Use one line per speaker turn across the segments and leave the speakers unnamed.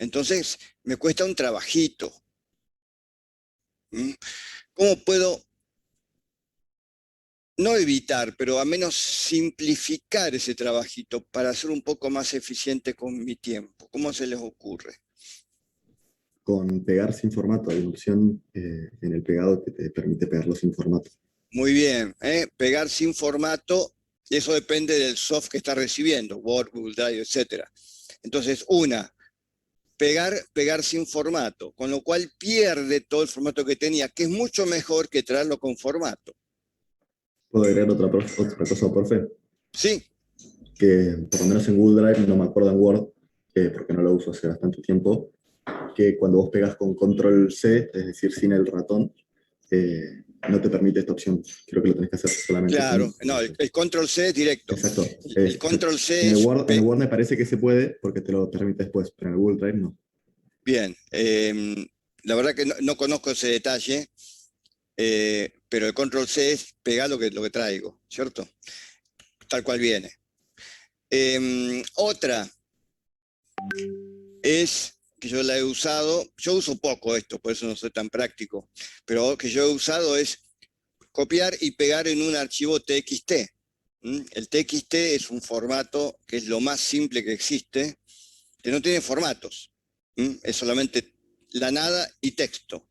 Entonces, me cuesta un trabajito. ¿Mm? ¿Cómo puedo, no evitar, pero a menos simplificar ese trabajito para ser un poco más eficiente con mi tiempo? ¿Cómo se les ocurre?
Con pegar sin formato, hay una opción en el pegado que te permite pegarlo sin formato.
Muy bien, ¿eh? Pegar sin formato, eso depende del soft que está recibiendo, Word, Google Drive, etcétera. Entonces, pegar sin formato, con lo cual pierde todo el formato que tenía, que es mucho mejor que traerlo con formato.
Puedo agregar otra cosa por fe,
Sí,
que por lo menos en Google Drive, no me acuerdo en Word, porque no lo uso hace bastante tiempo, que cuando vos pegas con Control C, es decir, sin el ratón, no te permite esta opción. Creo que lo tenés que hacer solamente
claro, no, el Control C es directo.
exacto.
El Control C
En el
es
Word, me parece que se puede porque te lo permite después, pero en el Google Drive no.
bien. La verdad que no conozco ese detalle, pero el Control C es pegar lo que traigo, ¿cierto? Tal cual viene. Otra es que yo la he usado, yo uso poco esto, por eso no soy tan práctico, pero que yo he usado es copiar y pegar en un archivo TXT. El TXT es un formato que es lo más simple que existe, que no tiene formatos. Es solamente la nada y texto.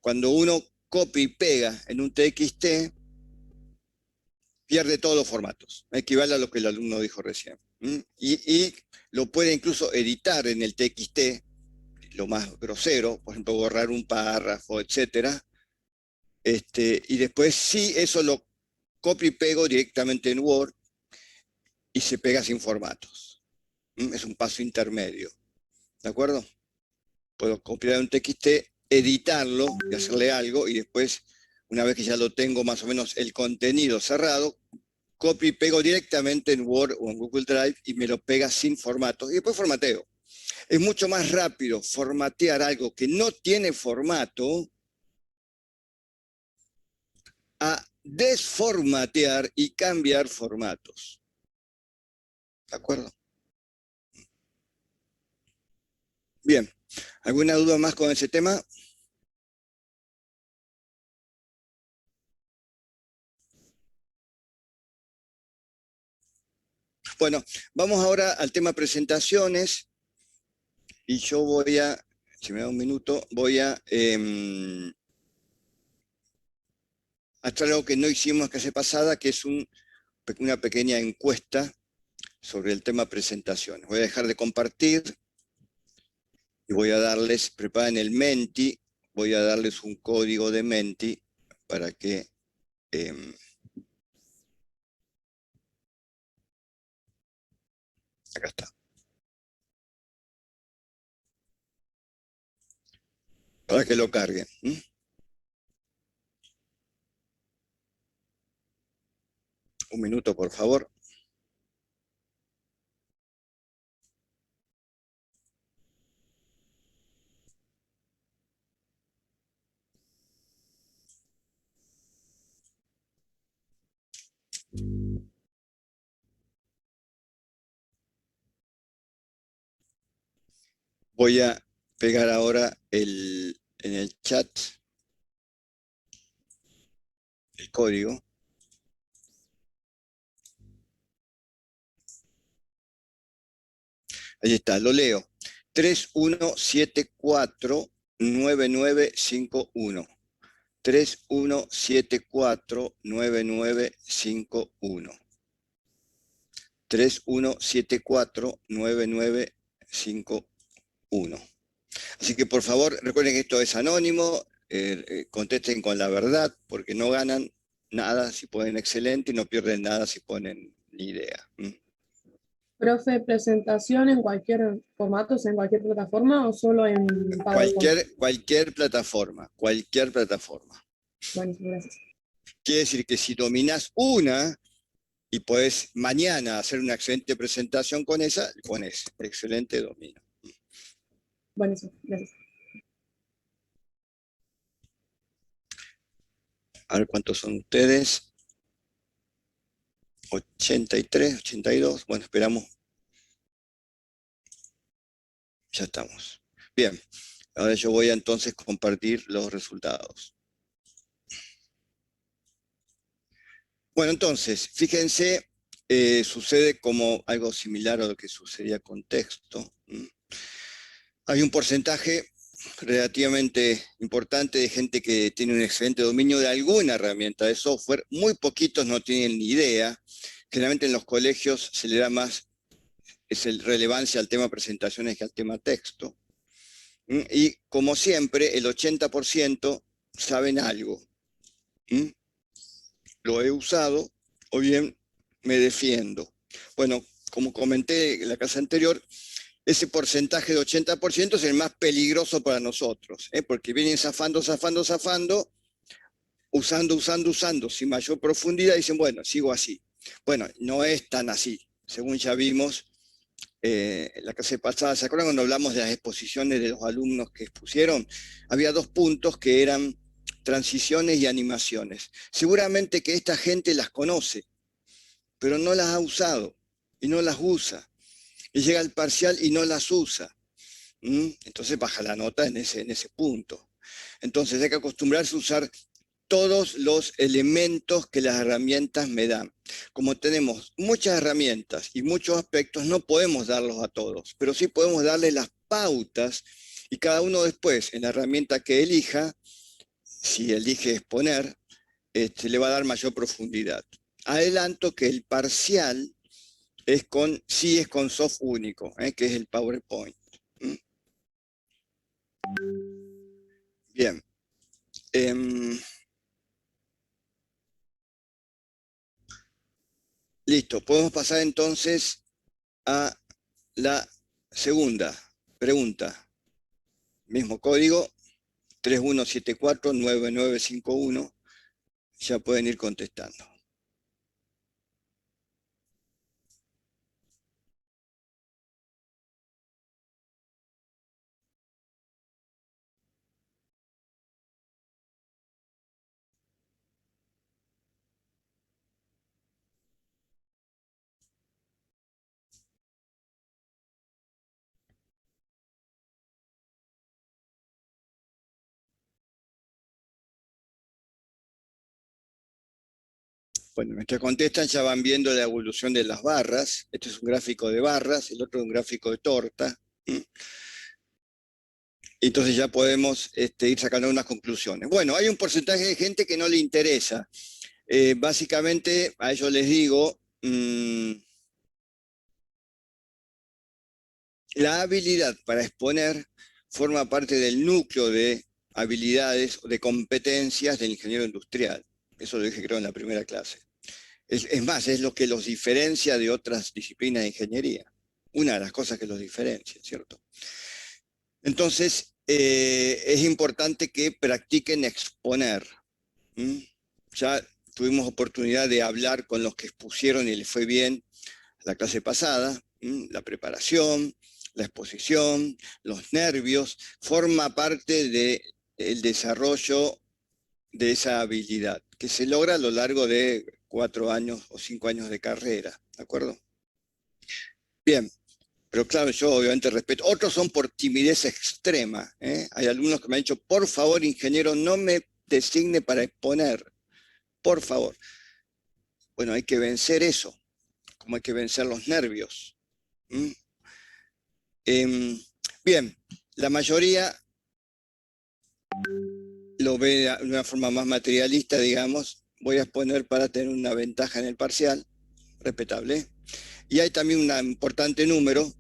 Cuando uno copia y pega en un TXT, pierde todos los formatos. Equivale a lo que el alumno dijo recién. Y lo puede incluso editar en el TXT, lo más grosero, por ejemplo, borrar un párrafo, etcétera. Y después sí, eso lo copio y pego directamente en Word y se pega sin formatos. Es un paso intermedio. ¿De acuerdo? Puedo copiar un TXT, editarlo y hacerle algo y después, una vez que ya lo tengo más o menos el contenido cerrado, copio y pego directamente en Word o en Google Drive y me lo pega sin formatos y después formateo. Es mucho más rápido formatear algo que no tiene formato a desformatear y cambiar formatos. ¿De acuerdo? Bien. ¿Alguna duda más con ese tema? Bueno, vamos ahora al tema presentaciones y yo voy a, si me da un minuto, voy a hacer algo que no hicimos la clase pasada, que es una pequeña encuesta sobre el tema presentaciones. Voy a dejar de compartir y voy a darles, preparen el Menti, voy a darles un código de Menti para que... acá está. Para que lo carguen. Un minuto, por favor. Voy a pegar ahora en el chat el código. Ahí está, lo leo. 31749951. 31749951. 31749951. Así que por favor, recuerden que esto es anónimo, contesten con la verdad, porque no ganan nada si ponen excelente y no pierden nada si ponen ni idea.
Profe, presentación en cualquier formato, en cualquier plataforma o solo en PowerPoint.
Cualquier plataforma, cualquier plataforma.
Bueno, gracias.
Quiere decir que si dominas una y podés mañana hacer una excelente presentación con esa, pones excelente dominio.
Buenísimo, gracias.
A ver cuántos son ustedes. 83, 82. Bueno, esperamos Ya estamos. Bien, ahora yo voy a entonces compartir los resultados. Bueno, entonces, fíjense, sucede como algo similar a lo que sucedía con texto. Hay un porcentaje relativamente importante de gente que tiene un excelente dominio de alguna herramienta de software. Muy poquitos no tienen ni idea. Generalmente en los colegios se le da más relevancia al tema presentaciones que al tema texto. Y como siempre, el 80% saben algo. Lo he usado o bien me defiendo. Bueno, como comenté en la clase anterior, ese porcentaje de 80% es el más peligroso para nosotros, porque vienen zafando, usando, sin mayor profundidad, y dicen, bueno, sigo así. Bueno, no es tan así. Según ya vimos la clase pasada, ¿se acuerdan cuando hablamos de las exposiciones de los alumnos que expusieron? Había 2 puntos que eran transiciones y animaciones. Seguramente que esta gente las conoce, pero no las ha usado y no las usa. Y llega al parcial y no las usa. Entonces baja la nota en ese punto. Entonces hay que acostumbrarse a usar todos los elementos que las herramientas me dan. Como tenemos muchas herramientas y muchos aspectos, no podemos darlos a todos, pero sí podemos darle las pautas y cada uno después, en la herramienta que elija, si elige exponer, le va a dar mayor profundidad. Adelanto que el parcial sí es con soft único, que es el PowerPoint. Bien. Listo, podemos pasar entonces a la segunda pregunta. Mismo código, 31749951. Ya pueden ir contestando. Bueno, mientras contestan ya van viendo la evolución de las barras. Este es un gráfico de barras, el otro es un gráfico de torta. Entonces ya podemos ir sacando unas conclusiones. Bueno, hay un porcentaje de gente que no le interesa. Básicamente, a ellos les digo, la habilidad para exponer forma parte del núcleo de habilidades o de competencias del ingeniero industrial. Eso lo dije creo en la primera clase. Es más, es lo que los diferencia de otras disciplinas de ingeniería. Una de las cosas que los diferencia, ¿cierto? Entonces, es importante que practiquen exponer. Ya tuvimos oportunidad de hablar con los que expusieron y les fue bien la clase pasada. La preparación, la exposición, los nervios, forma parte del desarrollo de esa habilidad, que se logra a lo largo de 4 años o 5 años de carrera, ¿de acuerdo? Bien, pero claro, yo obviamente respeto. Otros son por timidez extrema. Hay alumnos que me han dicho, por favor, ingeniero, no me designe para exponer, por favor. Bueno, hay que vencer eso, como hay que vencer los nervios. Bien, la mayoría lo ve de una forma más materialista, digamos. Voy a exponer para tener una ventaja en el parcial, respetable. Y hay también un importante número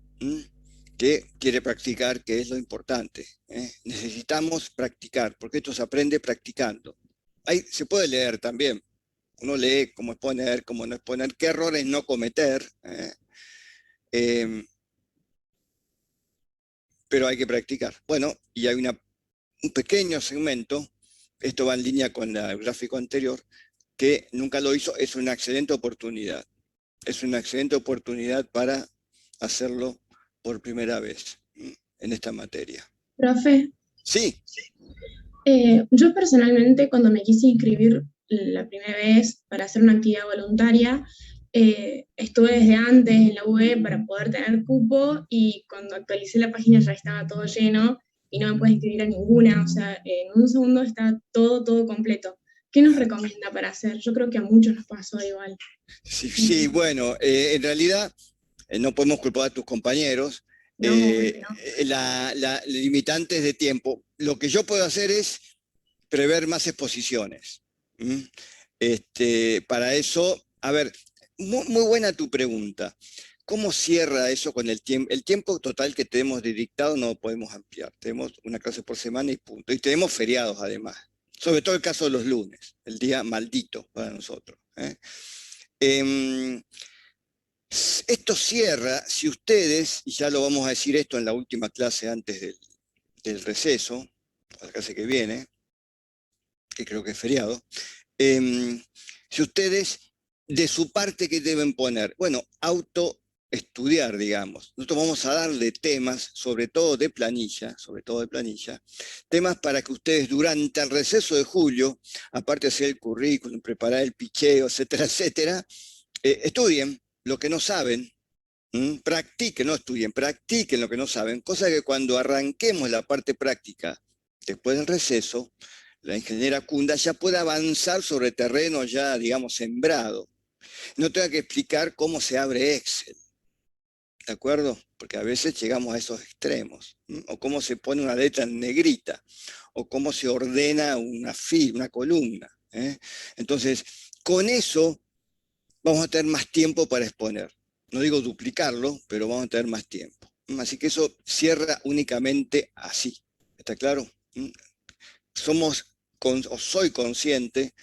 que quiere practicar, que es lo importante. Necesitamos practicar, porque esto se aprende practicando. Se puede leer también. Uno lee cómo exponer, cómo no exponer, qué errores no cometer. Pero hay que practicar. Bueno, y hay un pequeño segmento, esto va en línea con el gráfico anterior, que nunca lo hizo, es una excelente oportunidad. Es una excelente oportunidad para hacerlo por primera vez en esta materia.
Profe,
Sí,
yo personalmente cuando me quise inscribir la primera vez para hacer una actividad voluntaria, estuve desde antes en la UE para poder tener cupo y cuando actualicé la página ya estaba todo lleno y no me puedes inscribir a ninguna, o sea, en un segundo está todo completo. ¿Qué nos recomienda para hacer? Yo creo que a muchos nos pasó igual.
Sí, bueno, en realidad no podemos culpar a tus compañeros.
No, obvio, no.
La limitante es de tiempo. Lo que yo puedo hacer es prever más exposiciones. ¿Mm? Para eso, a ver, muy buena tu pregunta. ¿Cómo cierra eso con el tiempo? El tiempo total que tenemos de dictado no lo podemos ampliar. Tenemos una clase por semana y punto. Y tenemos feriados además. Sobre todo el caso de los lunes, el día maldito para nosotros. Esto cierra, si ustedes, y ya lo vamos a decir esto en la última clase antes del receso, la clase que viene, que creo que es feriado, si ustedes, de su parte, ¿qué deben poner? Bueno, autoestudiar, digamos. Nosotros vamos a darle temas, sobre todo de planilla, temas para que ustedes durante el receso de julio, aparte de hacer el currículum, preparar el picheo, etcétera, etcétera, estudien lo que no saben, practiquen, no estudien, practiquen lo que no saben, cosa que cuando arranquemos la parte práctica, después del receso, la ingeniera Kunda ya puede avanzar sobre terreno ya, digamos, sembrado. No tenga que explicar cómo se abre Excel, ¿de acuerdo? Porque a veces llegamos a esos extremos, o cómo se pone una letra en negrita, o cómo se ordena una columna. Entonces, con eso vamos a tener más tiempo para exponer. No digo duplicarlo, pero vamos a tener más tiempo. Así que eso cierra únicamente así. ¿Está claro? Soy consciente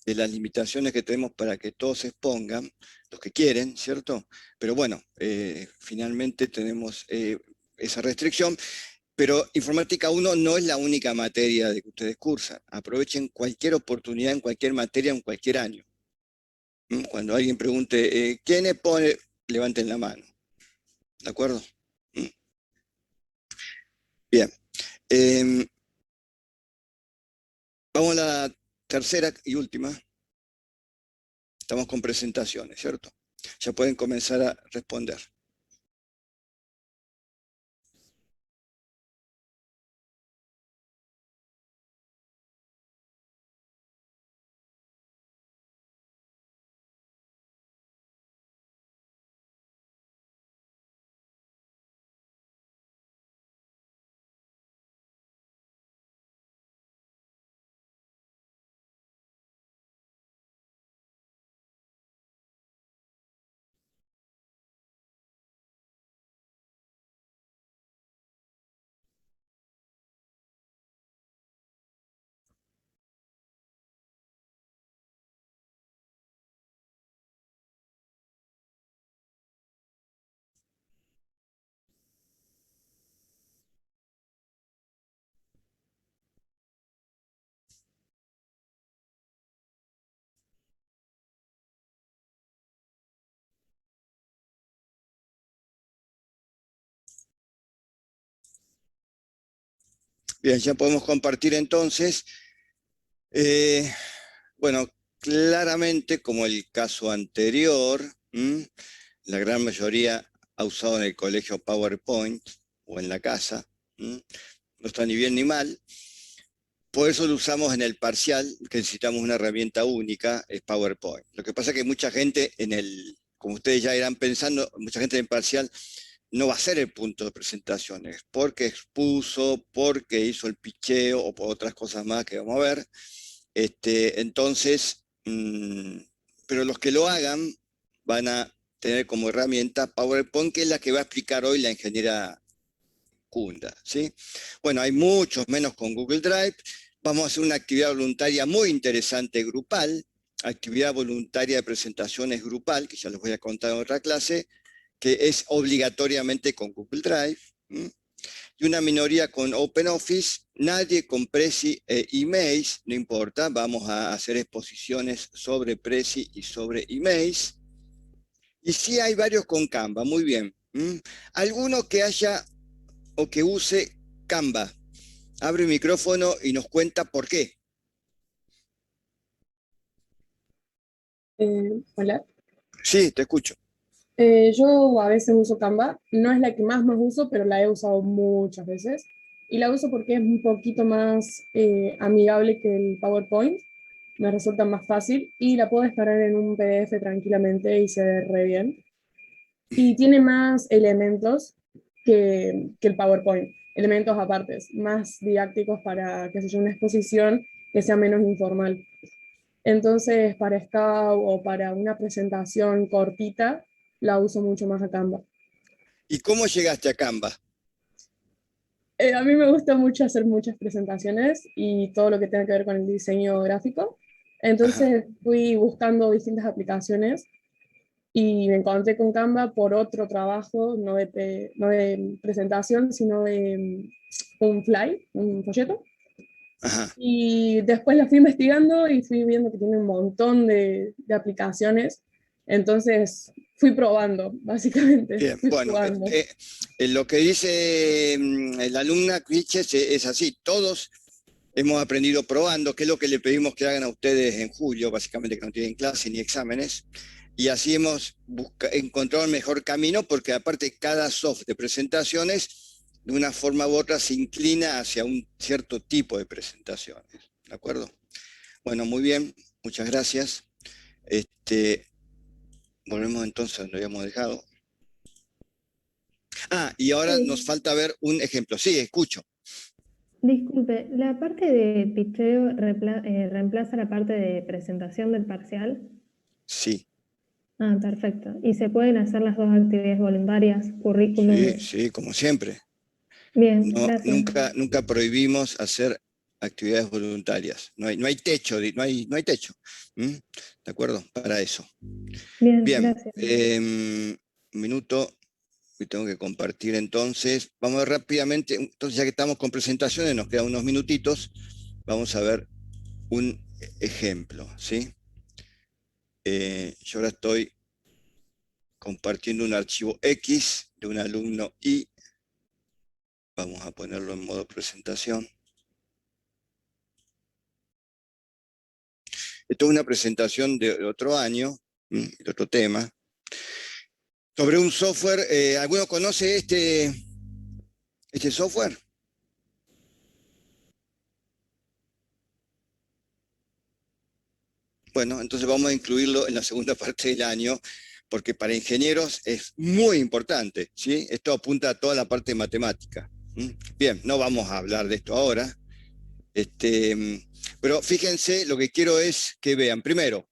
de las limitaciones que tenemos para que todos se expongan, los que quieren, ¿cierto? Pero bueno, finalmente tenemos esa restricción. Pero Informática 1 no es la única materia de que ustedes cursan. Aprovechen cualquier oportunidad en cualquier materia, en cualquier año. Cuando alguien pregunte, ¿quién expone? Levanten la mano. ¿De acuerdo? Bien. Vamos a la tercera y última. Estamos con presentaciones, ¿cierto? Ya pueden comenzar a responder. Bien, ya podemos compartir entonces. Bueno, claramente, como el caso anterior, la gran mayoría ha usado en el colegio PowerPoint o en la casa. No está ni bien ni mal. Por eso lo usamos en el parcial, que necesitamos una herramienta única, es PowerPoint. Lo que pasa es que mucha gente como ustedes ya irán pensando, mucha gente en el parcial no va a ser el punto de presentaciones, porque expuso, porque hizo el picheo o por otras cosas más que vamos a ver. Entonces, pero los que lo hagan van a tener como herramienta PowerPoint, que es la que va a explicar hoy la ingeniera Kunda, ¿sí? Bueno, hay muchos menos con Google Drive. Vamos a hacer una actividad voluntaria muy interesante grupal, actividad voluntaria de presentaciones grupal, que ya les voy a contar en otra clase, que es obligatoriamente con Google Drive, y una minoría con OpenOffice, nadie con Prezi e emails, no importa, vamos a hacer exposiciones sobre Prezi y sobre emails. Y sí hay varios con Canva, muy bien. Alguno que haya o que use Canva. Abre el micrófono y nos cuenta por qué.
Hola.
Sí, te escucho.
Yo a veces uso Canva, no es la que más uso, pero la he usado muchas veces. Y la uso porque es un poquito más amigable que el PowerPoint, me resulta más fácil y la puedo descargar en un PDF tranquilamente y se ve re bien. Y tiene más elementos que el PowerPoint, elementos apartes, más didácticos para, qué sé yo, una exposición que sea menos informal. Entonces, para Scout o para una presentación cortita, la uso mucho más a Canva.
¿Y cómo llegaste a Canva?
A mí me gusta mucho hacer muchas presentaciones y todo lo que tenga que ver con el diseño gráfico.
Ajá.
Entonces fui buscando distintas aplicaciones y me encontré con Canva por otro trabajo, no de presentación, sino de un fly, un folleto.
Ajá.
Y después la fui investigando y fui viendo que tiene un montón de aplicaciones. Entonces fui probando, básicamente,
Bien,
fui
bueno,
jugando.
lo que dice la alumna Criches es así, todos hemos aprendido probando, que es lo que le pedimos que hagan a ustedes en julio, básicamente que no tienen clase ni exámenes, y así hemos encontrado el mejor camino, porque aparte cada soft de presentaciones, de una forma u otra, se inclina hacia un cierto tipo de presentaciones, ¿de acuerdo? Bueno, muy bien, muchas gracias. Volvemos entonces a donde habíamos dejado. Y ahora nos
Sí,
falta ver un ejemplo. Sí, escucho.
disculpe, ¿la parte de pitcheo reemplaza la parte de presentación del parcial?
Sí,
Ah, perfecto. ¿Y se pueden hacer las dos actividades voluntarias,
sí,
currículum?
sí, como siempre.
Bien,
No,
gracias.
nunca prohibimos hacer actividades voluntarias. No hay techo, no hay techo. ¿Mm? ¿De acuerdo? Para eso.
Bien,
Bien,
gracias.
un minuto, y tengo que compartir entonces. Vamos a ver rápidamente, entonces ya que estamos con presentaciones, nos quedan unos minutitos, vamos a ver un ejemplo, ¿sí? Yo ahora estoy compartiendo un archivo X de un alumno Y. Vamos a ponerlo en modo presentación. Esto es una presentación de otro año, de otro tema, sobre un software. ¿Alguno conoce este software? Bueno, entonces vamos a incluirlo en la segunda parte del año, porque para ingenieros es muy importante, ¿sí? Esto apunta a toda la parte matemática. Bien, no vamos a hablar de esto ahora, pero fíjense, lo que quiero es que vean, primero,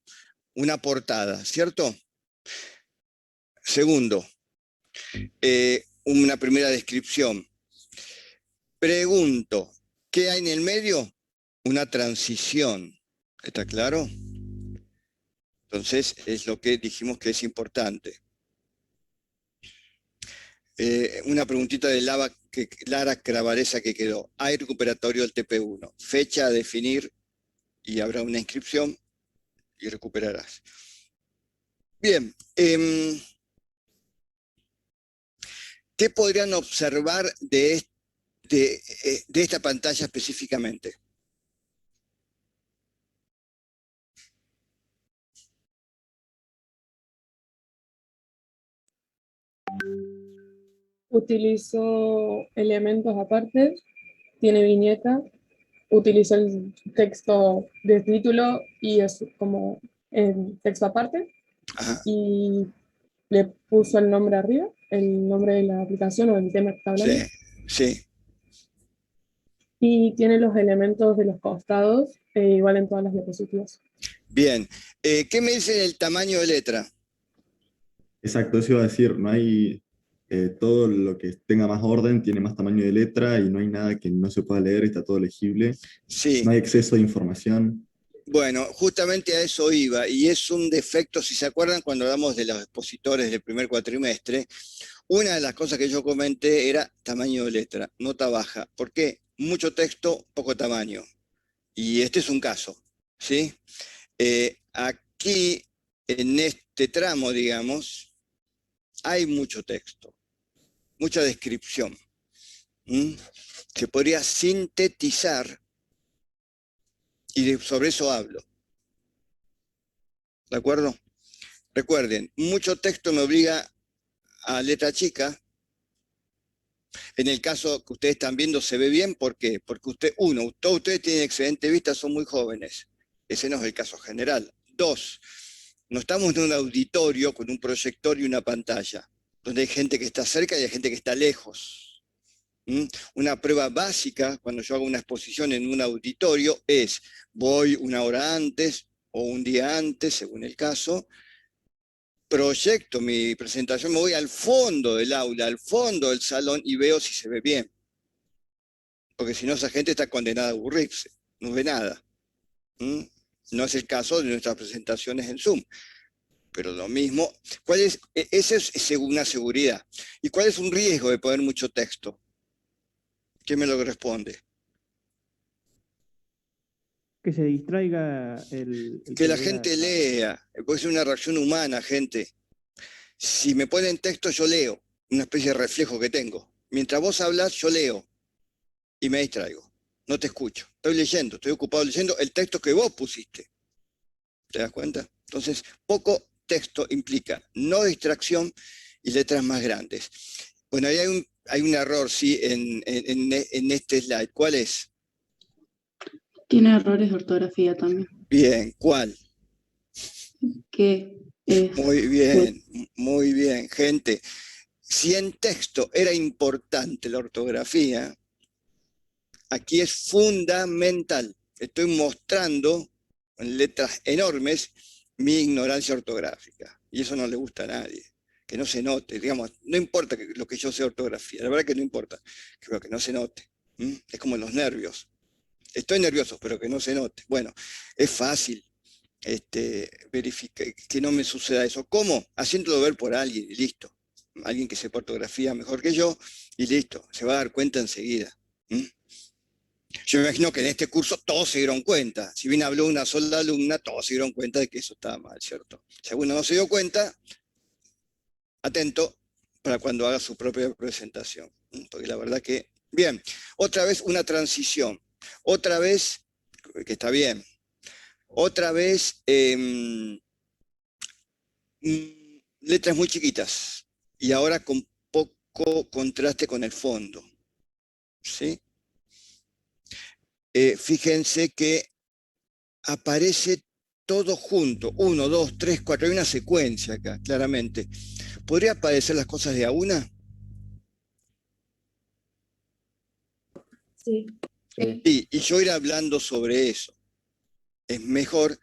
una portada, ¿cierto? Segundo, una primera descripción. Pregunto, ¿qué hay en el medio? Una transición, ¿está claro? Entonces, es lo que dijimos que es importante. Una preguntita de Lara Cravaresa que quedó. Hay recuperatorio del TP1. Fecha a definir y habrá una inscripción y recuperarás. Bien, ¿qué podrían observar de esta pantalla específicamente?
Utilizo elementos aparte, tiene viñeta, utilizo el texto de título y es como el texto aparte
Ajá,
y le puso el nombre arriba, el nombre de la aplicación o del tema que está
sí,
hablando
sí.
y tiene los elementos de los costados igual en todas las diapositivas.
Bien. ¿Qué me dice del tamaño de letra?
Exacto, eso iba a decir, no hay todo lo que tenga más orden tiene más tamaño de letra y no hay nada que no se pueda leer, está todo legible, no
Sí,
hay exceso de información.
bueno, justamente a eso iba, y es un defecto, si se acuerdan, cuando hablamos de los expositores del primer cuatrimestre, una de las cosas que yo comenté era tamaño de letra, nota baja. ¿Por qué? Mucho texto, poco tamaño. Y este es un caso, ¿sí? Aquí, en este tramo, digamos, hay mucho texto, mucha descripción. Se podría sintetizar y sobre eso hablo. ¿De acuerdo? Recuerden, mucho texto me obliga a letra chica. En el caso que ustedes están viendo se ve bien, ¿por qué? Porque todos ustedes tienen excelente vista, son muy jóvenes. Ese no es el caso general. Dos, no estamos en un auditorio con un proyector y una pantalla, donde hay gente que está cerca y hay gente que está lejos. Una prueba básica cuando yo hago una exposición en un auditorio es, voy una hora antes o un día antes, según el caso, proyecto mi presentación, me voy al fondo del aula, al fondo del salón y veo si se ve bien. Porque si no, esa gente está condenada a aburrirse, no ve nada. No es el caso de nuestras presentaciones en Zoom. Pero lo mismo, esa es una seguridad. ¿Y cuál es un riesgo de poner mucho texto? ¿Quién me lo responde?
Que se distraiga el
Que la
vea.
gente lea, puede ser una reacción humana, gente. Si me ponen texto, yo leo, una especie de reflejo que tengo. Mientras vos hablas, yo leo y me distraigo. No te escucho. Estoy leyendo, estoy ocupado leyendo el texto que vos pusiste. ¿Te das cuenta? Entonces, poco texto implica no distracción y letras más grandes. Bueno, ahí hay un error, sí, en este slide. ¿Cuál es?
Tiene errores de ortografía también.
Bien, ¿cuál?
Que es,
Muy bien, gente. Si en texto era importante la ortografía, aquí es fundamental. Estoy mostrando en letras enormes mi ignorancia ortográfica. Y eso no le gusta a nadie. Que no se note, digamos, no importa lo que yo sé ortografía, la verdad que no importa, pero que no se note. Es como los nervios. Estoy nervioso, pero que no se note. Bueno, es fácil verificar que no me suceda eso. ¿Cómo? Haciéndolo ver por alguien y listo. Alguien que sepa ortografía mejor que yo y listo. Se va a dar cuenta enseguida. Yo me imagino que en este curso todos se dieron cuenta. Si bien habló una sola alumna, todos se dieron cuenta de que eso estaba mal, ¿cierto? Si alguno no se dio cuenta, atento para cuando haga su propia presentación. Porque la verdad que... Bien, otra vez una transición. Otra vez, que está bien. Otra vez, letras muy chiquitas. Y ahora con poco contraste con el fondo. ¿Sí? Fíjense que aparece todo junto, 1, 2, 3, 4, hay una secuencia acá, claramente. ¿Podría aparecer las cosas de a una?
Sí.
Sí, y yo ir hablando sobre eso. Es mejor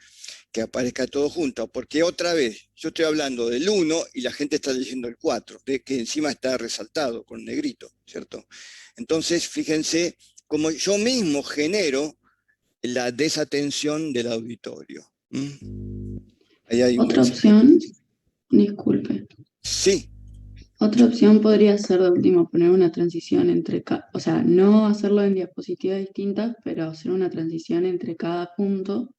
que aparezca todo junto, porque otra vez, yo estoy hablando del 1 y la gente está leyendo el 4, que encima está resaltado con negrito, ¿cierto? Entonces, fíjense cómo yo mismo genero la desatención del auditorio. Ahí hay
otra opción, disculpe.
Sí.
Otra opción podría ser de último poner una transición entre o sea, no hacerlo en diapositivas distintas, pero hacer una transición entre cada punto,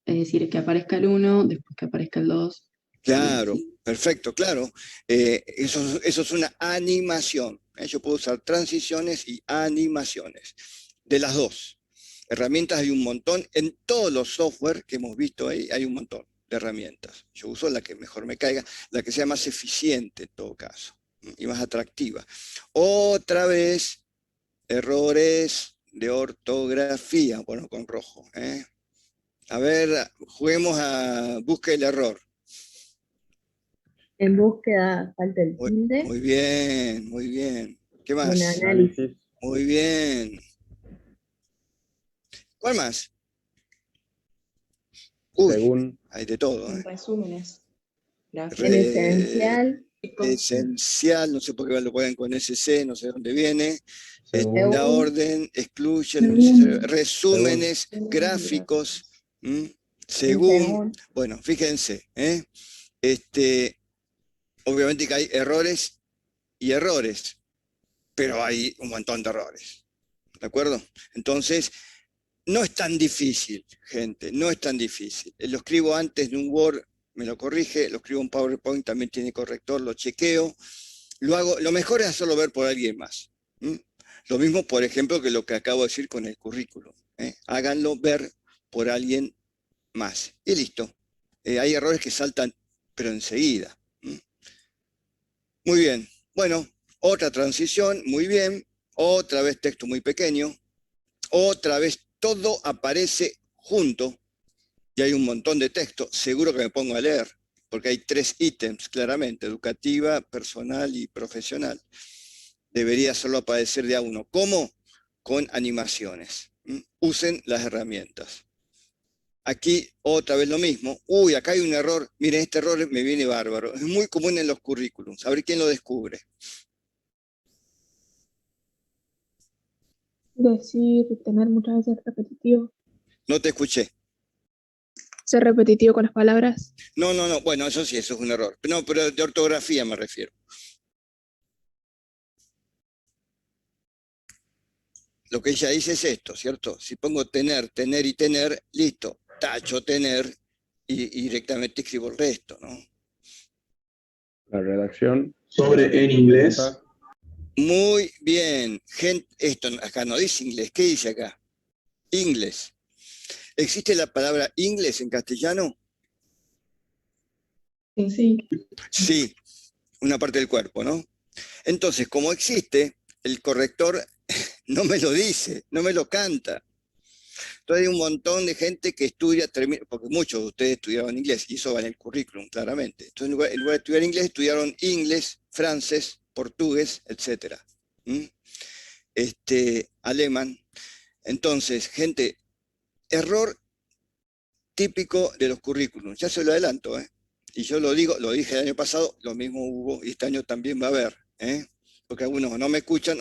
es decir, que aparezca el 1, después que aparezca el 2.
Claro, perfecto, claro. Eso es una animación. Yo puedo usar transiciones y animaciones. De las dos. Herramientas hay un montón. En todos los software que hemos visto ahí hay un montón de herramientas. Yo uso la que mejor me caiga, la que sea más eficiente en todo caso y más atractiva. Otra vez, errores de ortografía. Bueno, con rojo. A ver, juguemos a busca el error.
En búsqueda falta el tilde.
Muy bien, muy bien. ¿Qué más?
En análisis.
Muy bien. ¿Cuál más?
Según.
Hay de todo.
En resúmenes.
En esencial.
Esencial, no sé por qué lo ponen con SC, no sé de dónde viene. La orden, excluye, resúmenes, gráficos, según. Bueno, fíjense, obviamente que hay errores y errores, pero hay un montón de errores. ¿De acuerdo? Entonces, no es tan difícil, gente, no es tan difícil. Lo escribo antes de un Word, me lo corrige, lo escribo en PowerPoint, también tiene corrector, lo chequeo. Lo mejor es hacerlo ver por alguien más. Lo mismo, por ejemplo, que lo que acabo de decir con el currículum. Háganlo ver por alguien más. Y listo. Hay errores que saltan pero enseguida. Muy bien. Bueno, otra transición, muy bien. Otra vez texto muy pequeño. Otra vez todo aparece junto. Y hay un montón de texto. Seguro que me pongo a leer, porque hay 3 ítems, claramente: educativa, personal y profesional. Debería solo aparecer de a uno. ¿Cómo? Con animaciones. Usen las herramientas. Aquí otra vez lo mismo. Uy, acá hay un error. Miren, este error me viene bárbaro. Es muy común en los currículums. A ver quién lo descubre.
Decir, tener muchas veces repetitivo.
No te escuché.
Ser repetitivo con las palabras.
No. Bueno, eso sí, eso es un error. No, pero de ortografía me refiero. Lo que ella dice es esto, ¿cierto? Si pongo tener, tener y tener, listo. Tacho tener y directamente escribo el resto, ¿no?
La redacción.
Sobre en inglés.
Muy bien. Gente, esto acá no dice inglés. ¿Qué dice acá? Inglés. ¿Existe la palabra inglés en castellano?
Sí.
Sí, una parte del cuerpo, ¿no? Entonces, como existe, el corrector no me lo dice, no me lo canta. Entonces hay un montón de gente que estudia, porque muchos de ustedes estudiaron inglés, y eso va en el currículum, claramente. Entonces, en lugar de estudiar inglés, estudiaron inglés, francés, portugués, etc. Alemán. Entonces, gente, error típico de los currículums. Ya se lo adelanto, ¿eh? Y yo lo digo, lo dije el año pasado, lo mismo hubo, y este año también va a haber, ¿eh? Porque algunos no me escuchan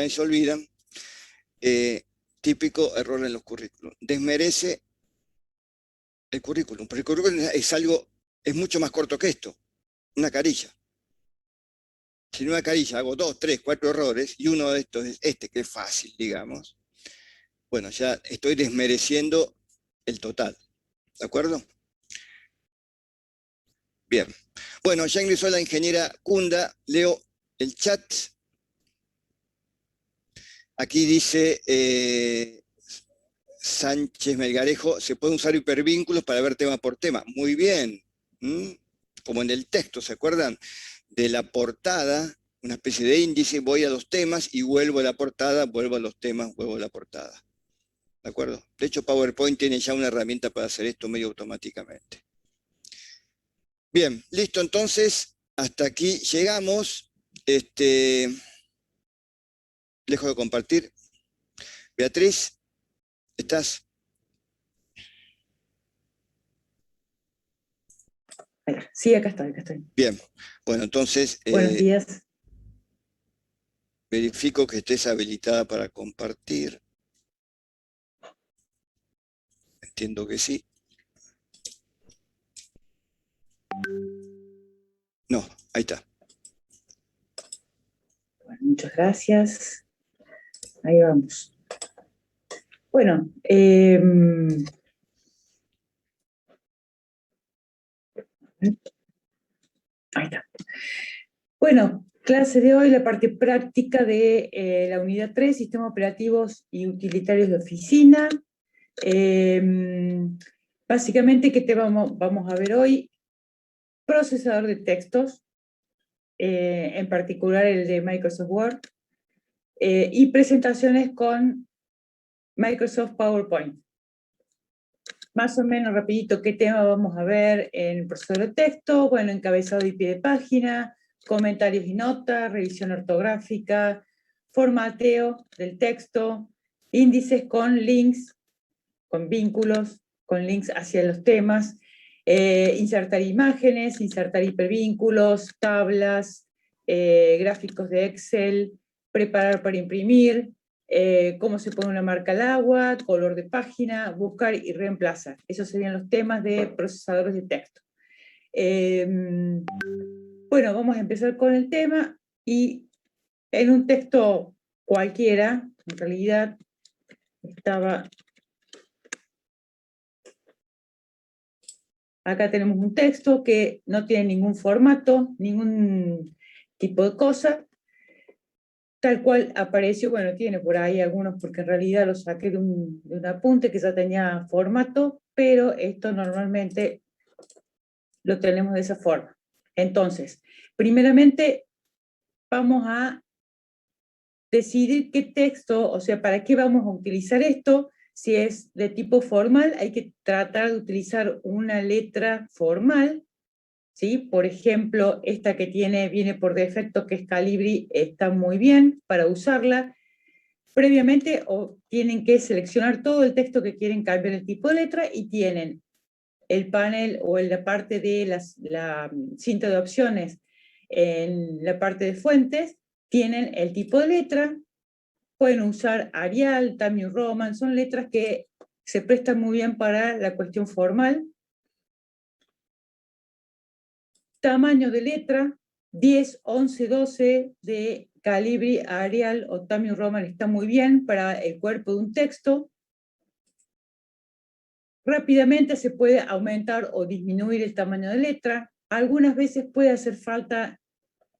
y se olvidan. Típico error en los currículums. Desmerece el currículum, porque el currículum es mucho más corto que esto, una carilla. Si en una carilla hago 2, 3, 4 errores, y uno de estos es este, que es fácil, digamos, bueno, ya estoy desmereciendo el total. ¿De acuerdo? Bien. Bueno, ya ingresó la ingeniera Kunda. Leo el chat. Aquí dice Sánchez Melgarejo, se pueden usar hipervínculos para ver tema por tema. Muy bien. Como en el texto, ¿se acuerdan? De la portada, una especie de índice, voy a los temas y vuelvo a la portada, vuelvo a los temas, vuelvo a la portada. ¿De acuerdo? De hecho, PowerPoint tiene ya una herramienta para hacer esto medio automáticamente. Bien, listo, entonces, hasta aquí llegamos. Dejo de compartir. Beatriz, ¿estás?
Sí, acá estoy.
Bien, bueno, entonces...
Buenos días.
Verifico que estés habilitada para compartir. Entiendo que sí. No, ahí está.
Bueno, muchas gracias. Ahí vamos. Bueno, ahí está. Bueno, clase de hoy, la parte práctica de la unidad 3, sistemas operativos y utilitarios de oficina. Básicamente, ¿qué tema vamos a ver hoy? Procesador de textos, en particular el de Microsoft Word, y presentaciones con Microsoft PowerPoint. Más o menos rapidito, ¿qué tema vamos a ver en el procesador de texto? Bueno, encabezado y pie de página, comentarios y notas, revisión ortográfica, formateo del texto, índices con links, con vínculos, con links hacia los temas, insertar imágenes, insertar hipervínculos, tablas, gráficos de Excel, preparar para imprimir, cómo se pone una marca al agua, color de página, buscar y reemplazar. Esos serían los temas de procesadores de texto. Bueno, vamos a empezar con el tema y en un texto cualquiera, en realidad estaba... Acá tenemos un texto que no tiene ningún formato, ningún tipo de cosa, tal cual apareció, bueno, tiene por ahí algunos porque en realidad lo saqué de un apunte que ya tenía formato, pero esto normalmente lo tenemos de esa forma. Entonces, primeramente vamos a decidir qué texto, o sea, para qué vamos a utilizar esto. Si es de tipo formal, hay que tratar de utilizar una letra formal, ¿sí? Por ejemplo, esta que viene por defecto, que es Calibri, está muy bien para usarla. Previamente tienen que seleccionar todo el texto que quieren cambiar el tipo de letra y tienen el panel o en la parte de la cinta de opciones, en la parte de fuentes, tienen el tipo de letra. Pueden usar Arial, Times New Roman, son letras que se prestan muy bien para la cuestión formal. Tamaño de letra, 10, 11, 12 de Calibri, Arial o Times New Roman está muy bien para el cuerpo de un texto. Rápidamente se puede aumentar o disminuir el tamaño de letra. Algunas veces puede hacer falta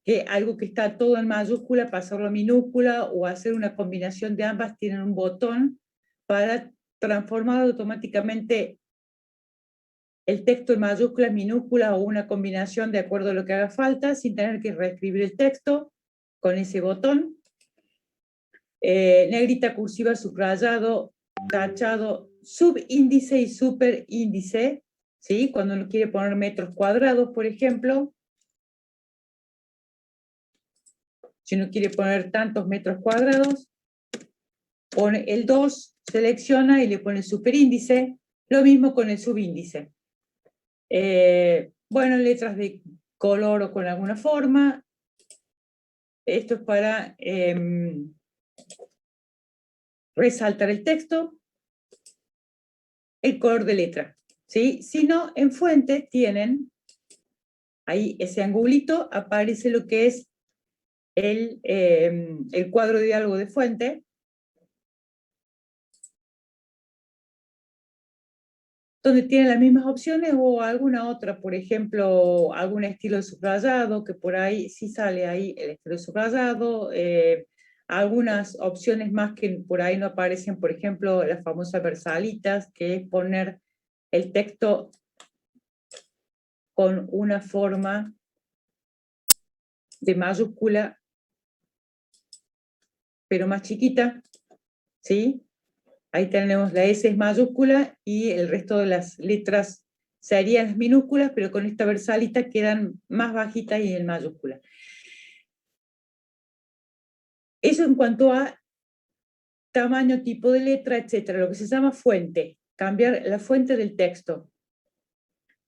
que algo que está todo en mayúscula, pasarlo a minúscula o hacer una combinación de ambas. Tienen un botón para transformar automáticamente el texto en mayúsculas, minúsculas o una combinación de acuerdo a lo que haga falta, sin tener que reescribir el texto con ese botón. Negrita, cursiva, subrayado, tachado, subíndice y superíndice, ¿sí? Cuando uno quiere poner metros cuadrados, por ejemplo. Si uno quiere poner tantos metros cuadrados, pone el 2, selecciona y le pone el superíndice. Lo mismo con el subíndice. Bueno, letras de color o con alguna forma. Esto es para resaltar el texto. El color de letra, ¿sí? Si no, en fuentes tienen, ahí ese angulito, aparece lo que es el cuadro de diálogo de fuente, donde tienen las mismas opciones o alguna otra, por ejemplo, algún estilo de subrayado, que por ahí sí sale ahí el estilo de subrayado, algunas opciones más que por ahí no aparecen, por ejemplo, las famosas versalitas, que es poner el texto con una forma de mayúscula, pero más chiquita, ¿sí? Ahí tenemos la S es mayúscula y el resto de las letras serían las minúsculas, pero con esta versalita quedan más bajitas y en mayúscula. Eso en cuanto a tamaño, tipo de letra, etcétera, lo que se llama fuente, cambiar la fuente del texto.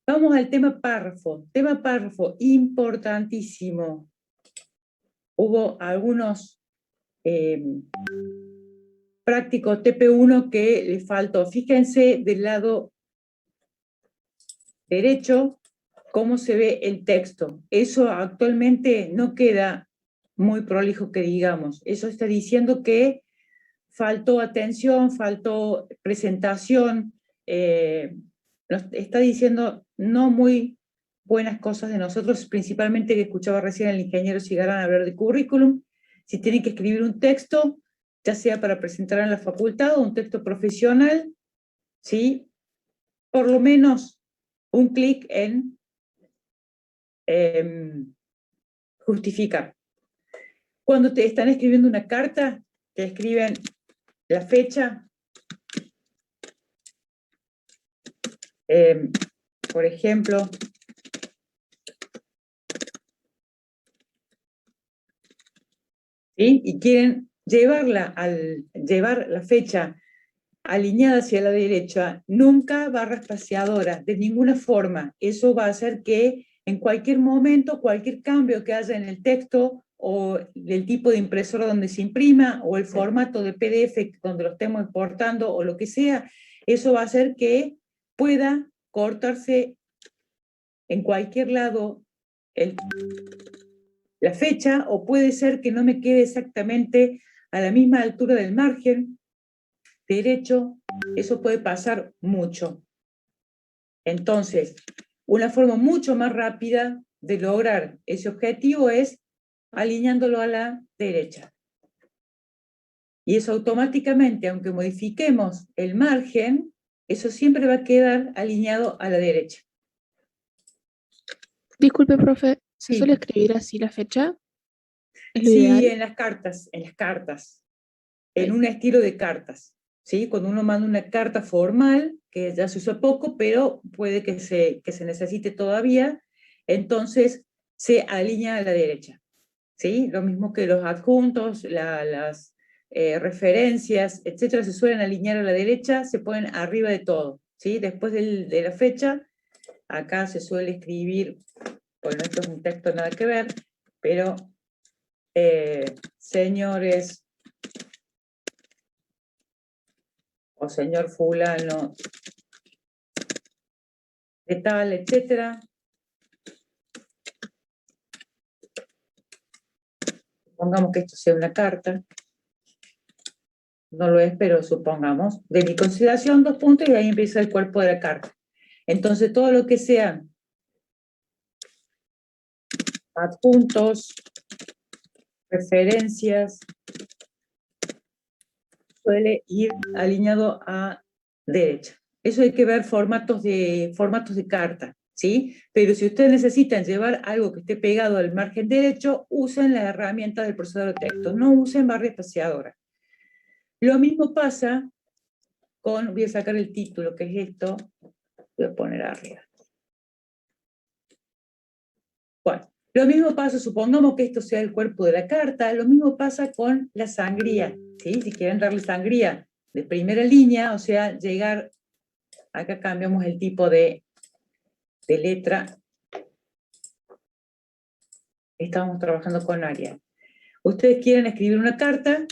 Vamos al tema párrafo. Tema párrafo, importantísimo. Hubo algunos prácticos TP1 que le faltó. Fíjense del lado derecho cómo se ve el texto. Eso actualmente no queda muy prolijo que digamos. Eso está diciendo que faltó atención, faltó presentación, nos está diciendo no muy buenas cosas de nosotros, principalmente que escuchaba recién el ingeniero Cigarán hablar de currículum. Si tienen que escribir un texto, ya sea para presentar en la facultad o un texto profesional, ¿sí? Por lo menos un clic en justificar. Cuando te están escribiendo una carta, te escriben la fecha, por ejemplo, ¿sí? Y quieren llevar la fecha alineada hacia la derecha, nunca barra espaciadora, de ninguna forma. Eso va a hacer que en cualquier momento, cualquier cambio que haya en el texto o del tipo de impresora donde se imprima o el formato de PDF donde lo estemos exportando o lo que sea, eso va a hacer que pueda cortarse en cualquier lado la fecha, o puede ser que no me quede exactamente a la misma altura del margen derecho. Eso puede pasar mucho. Entonces, una forma mucho más rápida de lograr ese objetivo es alineándolo a la derecha. Y eso automáticamente, aunque modifiquemos el margen, eso siempre va a quedar alineado a la derecha.
Disculpe, profe, ¿se
Sí.
suele escribir así la fecha? ¿Es lo
Sí,
ideal?
en las cartas, en un estilo de cartas, ¿sí? Cuando uno manda una carta formal, que ya se usa poco, pero puede que se necesite todavía, entonces se alinea a la derecha, ¿sí? Lo mismo que los adjuntos, las referencias, etcétera, se suelen alinear a la derecha, se ponen arriba de todo, ¿sí? Después de la fecha, acá se suele escribir, bueno, esto es un texto nada que ver, pero señores o señor fulano de tal, etcétera. Supongamos que esto sea una carta. No lo es, pero supongamos. De mi consideración, 2 puntos, y ahí empieza el cuerpo de la carta. Entonces, todo lo que sea adjuntos, referencias, suele ir alineado a derecha. Eso hay que ver formatos de carta, ¿sí? Pero si ustedes necesitan llevar algo que esté pegado al margen derecho, usen la herramienta del procesador de texto, no usen barra espaciadora. Lo mismo pasa con, voy a sacar el título, que es esto, voy a poner arriba. Bueno, lo mismo pasa, supongamos que esto sea el cuerpo de la carta, lo mismo pasa con la sangría, ¿sí? Si quieren darle sangría de primera línea, o sea, llegar, acá cambiamos el tipo de letra, estamos trabajando con Arial. Ustedes quieren escribir una carta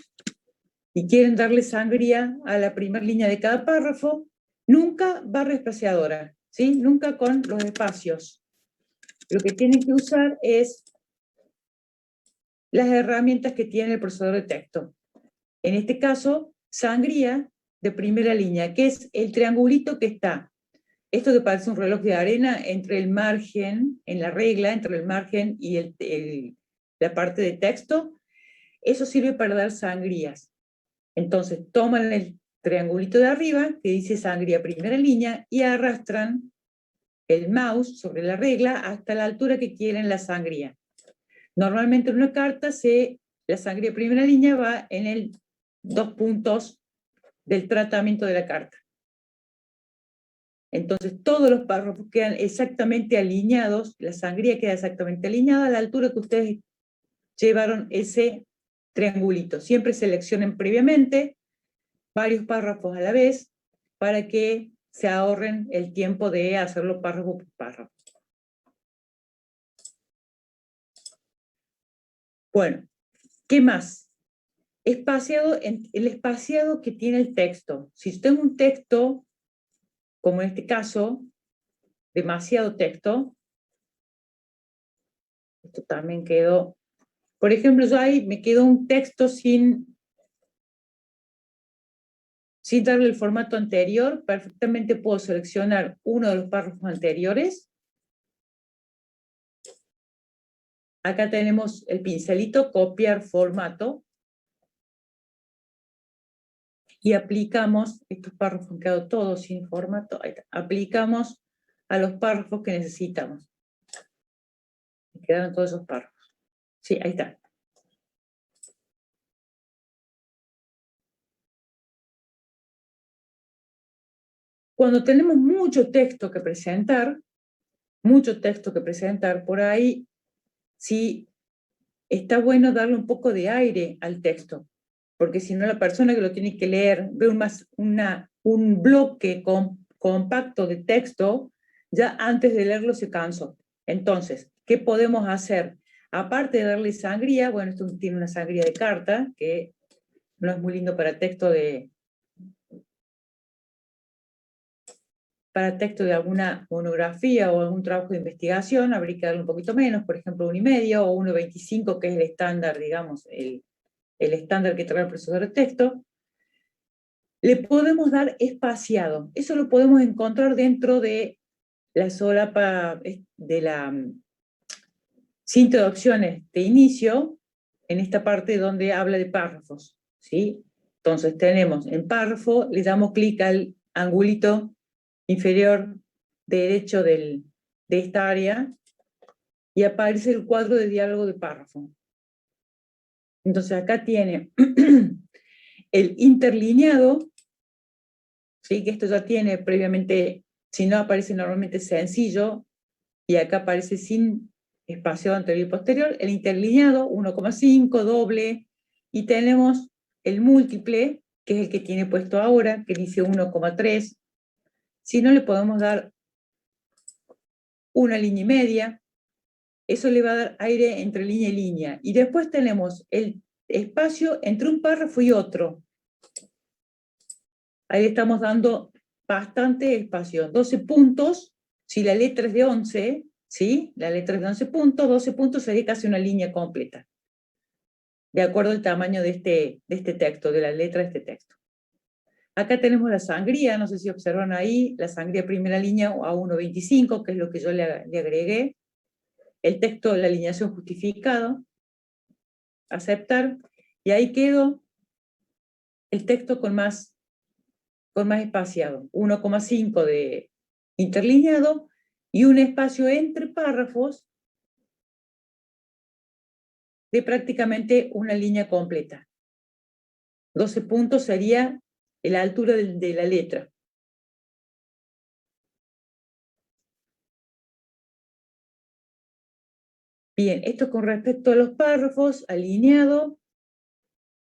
y quieren darle sangría a la primera línea de cada párrafo, nunca barra espaciadora, ¿sí? Nunca con los espacios. Lo que tienen que usar es las herramientas que tiene el procesador de texto. En este caso, sangría de primera línea, que es el triangulito que está, esto que parece un reloj de arena, entre el margen, en la regla, entre el margen y la parte de texto, eso sirve para dar sangrías. Entonces, toman el triangulito de arriba, que dice sangría primera línea, y arrastran el mouse sobre la regla hasta la altura que quieren la sangría. Normalmente en una carta la sangría primera línea va en el 2 puntos del tratamiento de la carta. Entonces todos los párrafos quedan exactamente alineados, la sangría queda exactamente alineada a la altura que ustedes llevaron ese triangulito. Siempre seleccionen previamente varios párrafos a la vez para que se ahorren el tiempo de hacerlo párrafo por párrafo. Bueno, ¿qué más? El espaciado que tiene el texto. Si tengo un texto, como en este caso, demasiado texto, esto también quedó, por ejemplo, yo ahí me quedó un texto sin darle el formato anterior, perfectamente puedo seleccionar uno de los párrafos anteriores. Acá tenemos el pincelito, copiar formato, y aplicamos, estos párrafos han quedado todos sin formato, ahí está, aplicamos a los párrafos que necesitamos. Quedaron todos esos párrafos. Sí, ahí está. Cuando tenemos mucho texto que presentar por ahí, sí está bueno darle un poco de aire al texto, porque si no la persona que lo tiene que leer ve un bloque compacto de texto, ya antes de leerlo se cansó. Entonces, ¿qué podemos hacer? Aparte de darle sangría, bueno, esto tiene una sangría de carta, que no es muy lindo para texto de alguna monografía o algún trabajo de investigación, habría que darle un poquito menos, por ejemplo 1,5 o 1,25, que es el estándar, digamos, el estándar que trae el procesador de texto. Le podemos dar espaciado. Eso lo podemos encontrar dentro de la solapa de la cinta de opciones de inicio, en esta parte donde habla de párrafos, ¿sí? Entonces tenemos en párrafo, le damos clic al angulito inferior derecho de esta área, y aparece el cuadro de diálogo de párrafo. Entonces acá tiene el interlineado, ¿sí? Que esto ya tiene previamente, si no aparece normalmente sencillo, y acá aparece sin espacio anterior y posterior, el interlineado 1,5, doble, y tenemos el múltiple, que es el que tiene puesto ahora, que dice 1,3. Si no, le podemos dar una línea y media, eso le va a dar aire entre línea y línea. Y después tenemos el espacio entre un párrafo y otro. Ahí estamos dando bastante espacio. 12 puntos, si la letra es de 11, ¿sí? La letra es de 11 puntos, 12 puntos sería casi una línea completa, de acuerdo al tamaño de este texto, de la letra de este texto. Acá tenemos la sangría, no sé si observan ahí, la sangría primera línea a 1.25, que es lo que yo le agregué. El texto, la alineación justificado, aceptar, y ahí quedó el texto con más espaciado, 1,5 de interlineado y un espacio entre párrafos de prácticamente una línea completa. 12 puntos sería la altura de la letra. Bien, esto con respecto a los párrafos, alineado,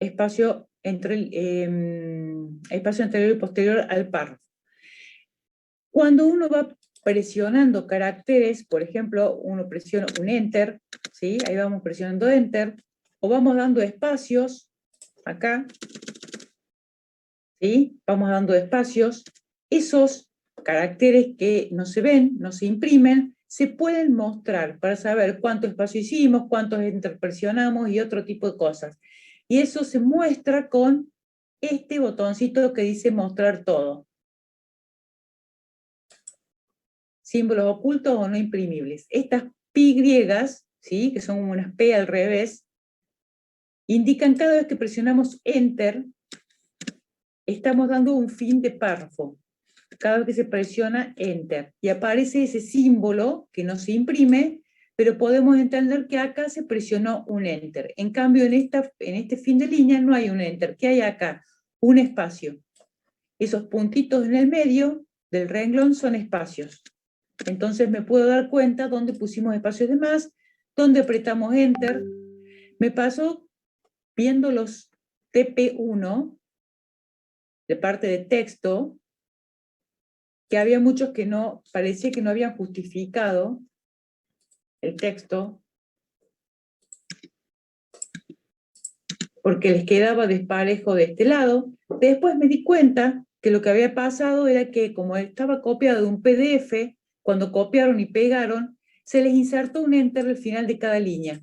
espacio anterior y posterior al párrafo. Cuando uno va presionando caracteres, por ejemplo, uno presiona un Enter, ¿sí? Ahí vamos presionando Enter, o vamos dando espacios, acá, ¿sí? Vamos dando espacios, esos caracteres que no se ven, no se imprimen, se pueden mostrar para saber cuánto espacio hicimos, cuántos Enter presionamos y otro tipo de cosas. Y eso se muestra con este botoncito que dice mostrar todo. Símbolos ocultos o no imprimibles. Estas pi griegas, ¿sí? Que son como unas P al revés, indican cada vez que presionamos Enter, estamos dando un fin de párrafo. Cada vez que se presiona Enter. Y aparece ese símbolo que no se imprime, pero podemos entender que acá se presionó un Enter. En cambio, en este fin de línea no hay un Enter. ¿Qué hay acá? Un espacio. Esos puntitos en el medio del renglón son espacios. Entonces me puedo dar cuenta dónde pusimos espacios de más, dónde apretamos Enter. Me pasó viendo los TP1, de parte de texto, que había muchos que no, parecía que no habían justificado el texto, porque les quedaba desparejo de este lado. Después me di cuenta que lo que había pasado era que como estaba copiado de un PDF, cuando copiaron y pegaron, se les insertó un Enter al final de cada línea.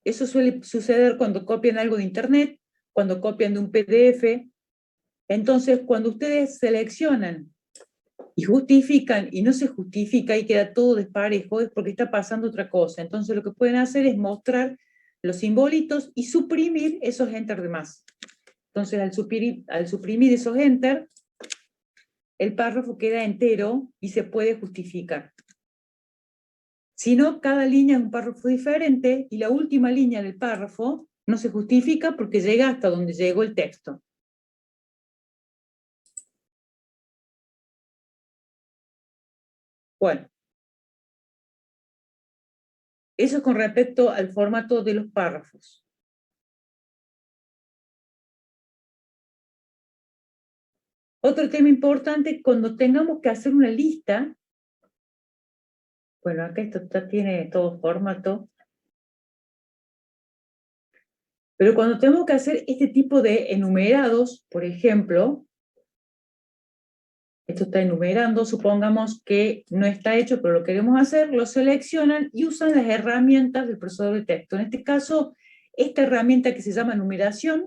Eso suele suceder cuando copian algo de internet, cuando copian de un PDF. Entonces, cuando ustedes seleccionan y justifican y no se justifica y queda todo desparejo, es porque está pasando otra cosa. Entonces, lo que pueden hacer es mostrar los simbolitos y suprimir esos Enter de más. Entonces, al suprimir esos Enter, el párrafo queda entero y se puede justificar. Si no, cada línea es un párrafo diferente y la última línea del párrafo no se justifica porque llega hasta donde llegó el texto. Bueno, eso es con respecto al formato de los párrafos. Otro tema importante, cuando tengamos que hacer una lista, bueno, acá esto tiene todo formato, pero cuando tenemos que hacer este tipo de enumerados, por ejemplo, esto está enumerando, supongamos que no está hecho, pero lo queremos hacer, lo seleccionan y usan las herramientas del procesador de texto. En este caso, esta herramienta que se llama numeración,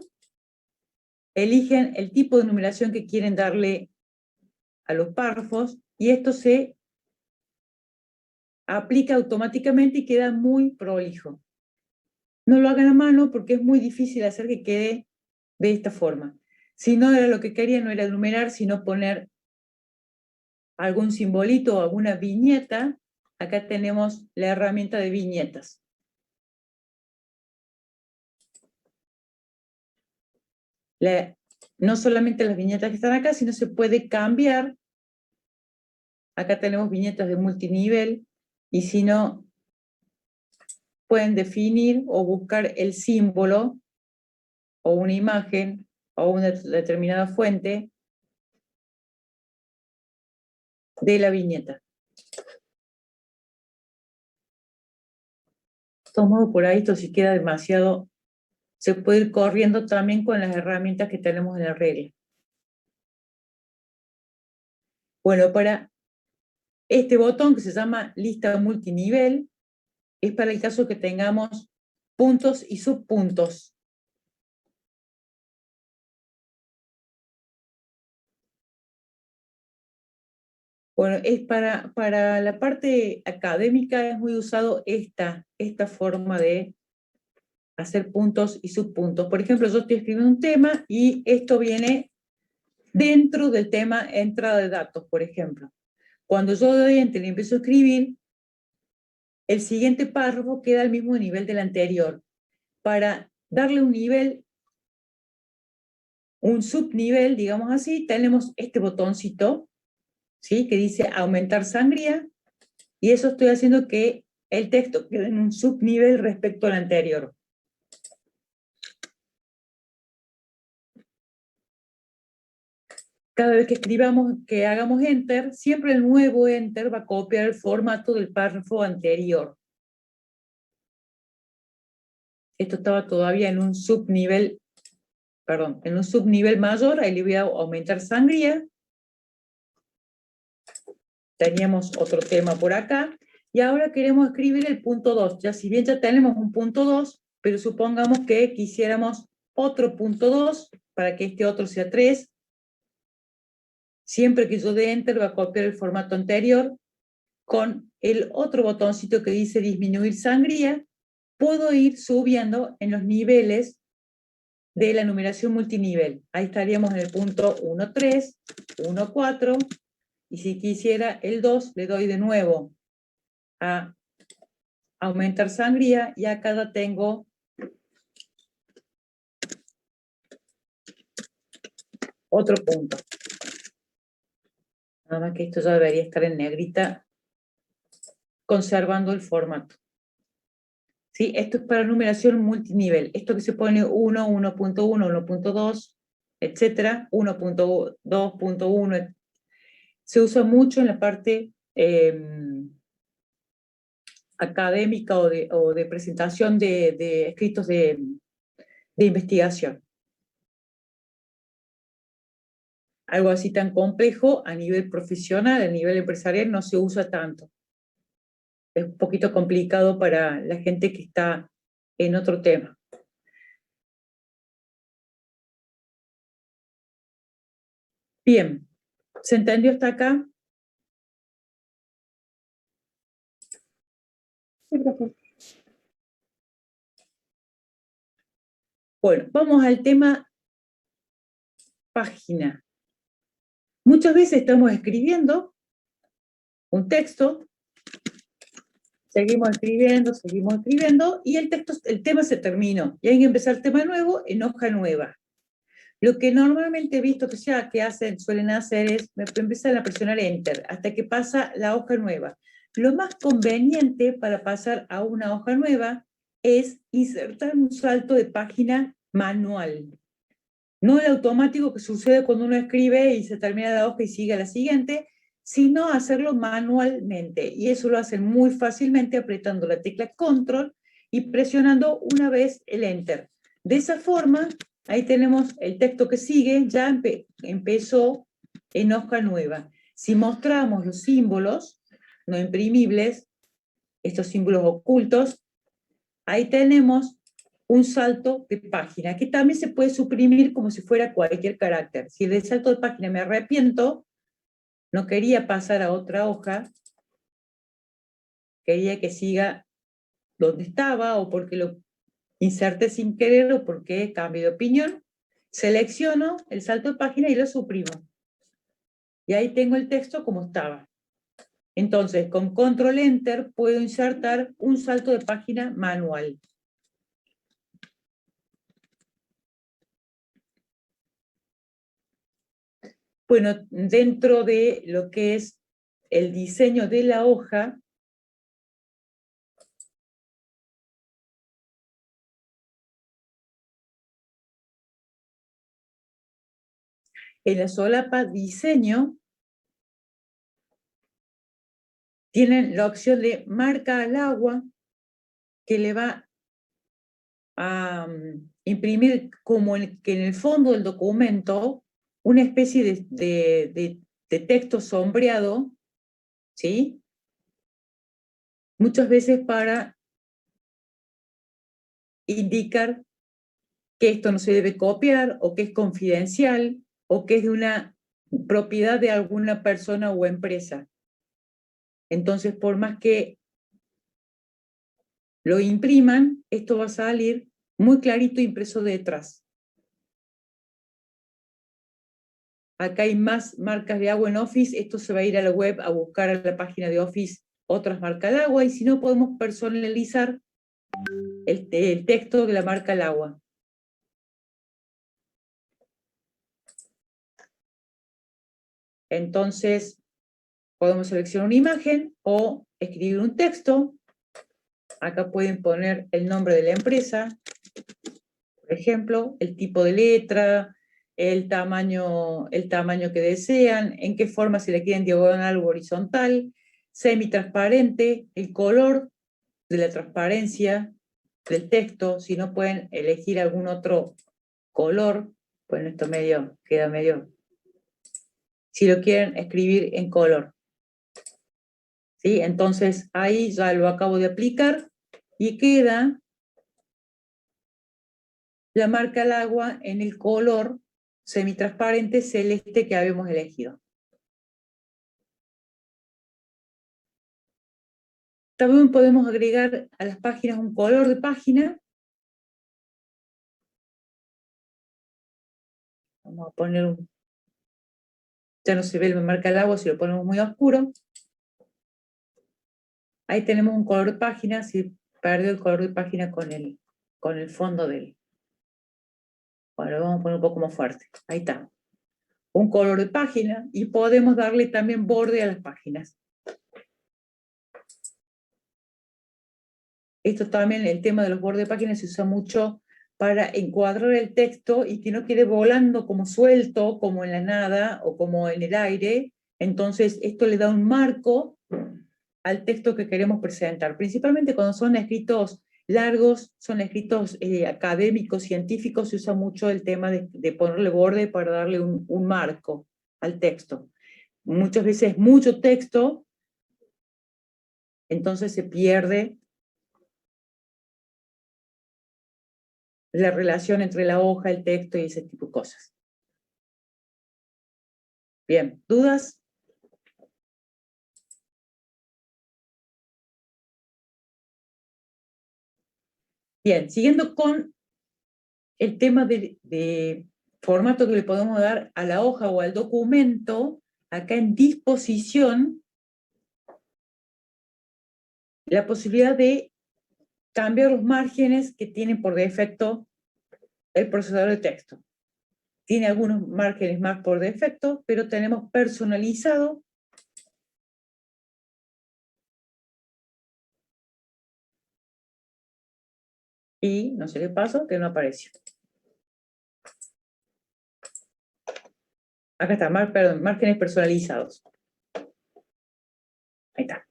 eligen el tipo de numeración que quieren darle a los párrafos y esto se aplica automáticamente y queda muy prolijo. No lo hagan a mano porque es muy difícil hacer que quede de esta forma. Si no era lo que quería, no era enumerar, sino poner algún simbolito o alguna viñeta acá tenemos la herramienta de viñetas. No solamente las viñetas que están acá, sino se puede cambiar. Acá tenemos viñetas de multinivel, y si no, pueden definir o buscar el símbolo, o una imagen, o una determinada fuente de la viñeta. De todos modos, por ahí esto si queda demasiado, se puede ir corriendo también con las herramientas que tenemos en la regla. Bueno, para este botón que se llama lista multinivel, es para el caso que tengamos puntos y subpuntos. Bueno, es para la parte académica es muy usado esta forma de hacer puntos y subpuntos. Por ejemplo, yo estoy escribiendo un tema y esto viene dentro del tema entrada de datos, por ejemplo. Cuando yo doy enter y empiezo a escribir, el siguiente párrafo queda al mismo nivel del anterior. Para darle un nivel, un subnivel, digamos así, tenemos este botoncito, ¿sí? Que dice aumentar sangría, y eso estoy haciendo que el texto quede en un subnivel respecto al anterior. Cada vez que escribamos, que hagamos enter, siempre el nuevo enter va a copiar el formato del párrafo anterior. Esto estaba todavía en un subnivel, perdón, en un subnivel mayor, ahí le voy a aumentar sangría. Teníamos otro tema por acá, y ahora queremos escribir el punto 2. Ya si bien ya tenemos un punto 2, pero supongamos que quisiéramos otro punto 2, para que este otro sea 3. Siempre que yo dé enter va a copiar el formato anterior. Con el otro botoncito que dice disminuir sangría, puedo ir subiendo en los niveles de la numeración multinivel. Ahí estaríamos en el punto 1.3, 1.4, y si quisiera el 2, le doy de nuevo a aumentar sangría, y acá ya tengo otro punto. Nada más que esto ya debería estar en negrita, conservando el formato. ¿Sí? Esto es para numeración multinivel. Esto que se pone 1, 1.1, 1.2, etc., 1.2.1, se usa mucho en la parte académica o de presentación de escritos de investigación. Algo así tan complejo a nivel profesional, a nivel empresarial, no se usa tanto. Es un poquito complicado para la gente que está en otro tema. Bien, ¿se entendió hasta acá?
Sí, profe.
Bueno, vamos al tema página. Muchas veces estamos escribiendo un texto, seguimos escribiendo, y el tema se terminó, y hay que empezar el tema nuevo en hoja nueva. Lo que normalmente he visto que suelen hacer es empezar a presionar Enter hasta que pasa la hoja nueva. Lo más conveniente para pasar a una hoja nueva es insertar un salto de página manual. No el automático que sucede cuando uno escribe y se termina la hoja y sigue a la siguiente, sino hacerlo manualmente. Y eso lo hacen muy fácilmente apretando la tecla Control y presionando una vez el Enter. De esa forma, ahí tenemos el texto que sigue, ya empezó en hoja nueva. Si mostramos los símbolos no imprimibles, estos símbolos ocultos, ahí tenemos un salto de página, que también se puede suprimir como si fuera cualquier carácter. Si del salto de página me arrepiento, no quería pasar a otra hoja, quería que siga donde estaba, o porque lo inserté sin querer, o porque cambio de opinión, selecciono el salto de página y lo suprimo. Y ahí tengo el texto como estaba. Entonces, con Control Enter puedo insertar un salto de página manual. Bueno, dentro de lo que es el diseño de la hoja, en la solapa Diseño, tienen la opción de marca al agua, que le va a imprimir como que en el fondo del documento una especie de texto sombreado, ¿sí? Muchas veces para indicar que esto no se debe copiar, o que es confidencial, o que es de una propiedad de alguna persona o empresa. Entonces, por más que lo impriman, esto va a salir muy clarito impreso detrás. Acá hay más marcas de agua en Office. Esto se va a ir a la web a buscar a la página de Office otras marcas de agua, y si no, podemos personalizar el texto de la marca al agua. Entonces, podemos seleccionar una imagen o escribir un texto. Acá pueden poner el nombre de la empresa, por ejemplo, el tipo de letra, el tamaño que desean, en qué forma se le quieren, diagonal o horizontal, semitransparente, el color de la transparencia del texto. Si no, pueden elegir algún otro color. Bueno, esto queda medio, si lo quieren escribir en color. ¿Sí? Entonces ahí ya lo acabo de aplicar y queda la marca al agua en el color semitransparente celeste que habíamos elegido. También podemos agregar a las páginas un color de página. Vamos a poner ya no se ve la marca al agua si lo ponemos muy oscuro. Ahí tenemos un color de página. Si perdió el color de página con el fondo del... Bueno, lo vamos a poner un poco más fuerte. Ahí está. Un color de página, y podemos darle también borde a las páginas. Esto también, el tema de los bordes de páginas, se usa mucho para encuadrar el texto y que no quede volando como suelto, como en la nada o como en el aire. Entonces, esto le da un marco al texto que queremos presentar. Principalmente cuando son escritos largos, son escritos académicos, científicos, se usa mucho el tema de ponerle borde para darle un marco al texto. Muchas veces mucho texto, entonces se pierde la relación entre la hoja, el texto y ese tipo de cosas. Bien, ¿dudas? Bien, siguiendo con el tema de formato que le podemos dar a la hoja o al documento, acá en disposición, la posibilidad de cambiar los márgenes que tiene por defecto el procesador de texto. Tiene algunos márgenes más por defecto, pero tenemos personalizado y no sé qué pasó, que no apareció. Acá está, perdón, márgenes personalizados. Ahí está.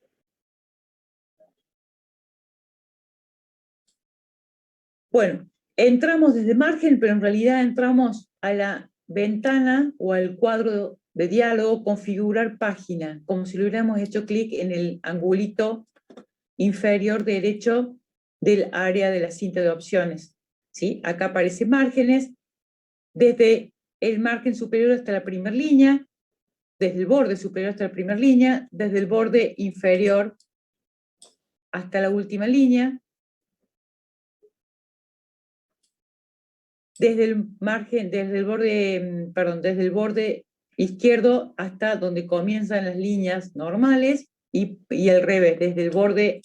Bueno, entramos desde margen, pero en realidad entramos a la ventana o al cuadro de diálogo, configurar página, como si le hubiéramos hecho clic en el angulito inferior derecho del área de la cinta de opciones. ¿Sí? Acá aparece márgenes, desde el margen superior hasta la primera línea, desde el borde superior hasta la primera línea, desde el borde inferior hasta la última línea, desde el margen, desde el borde izquierdo hasta donde comienzan las líneas normales, y al revés, desde el borde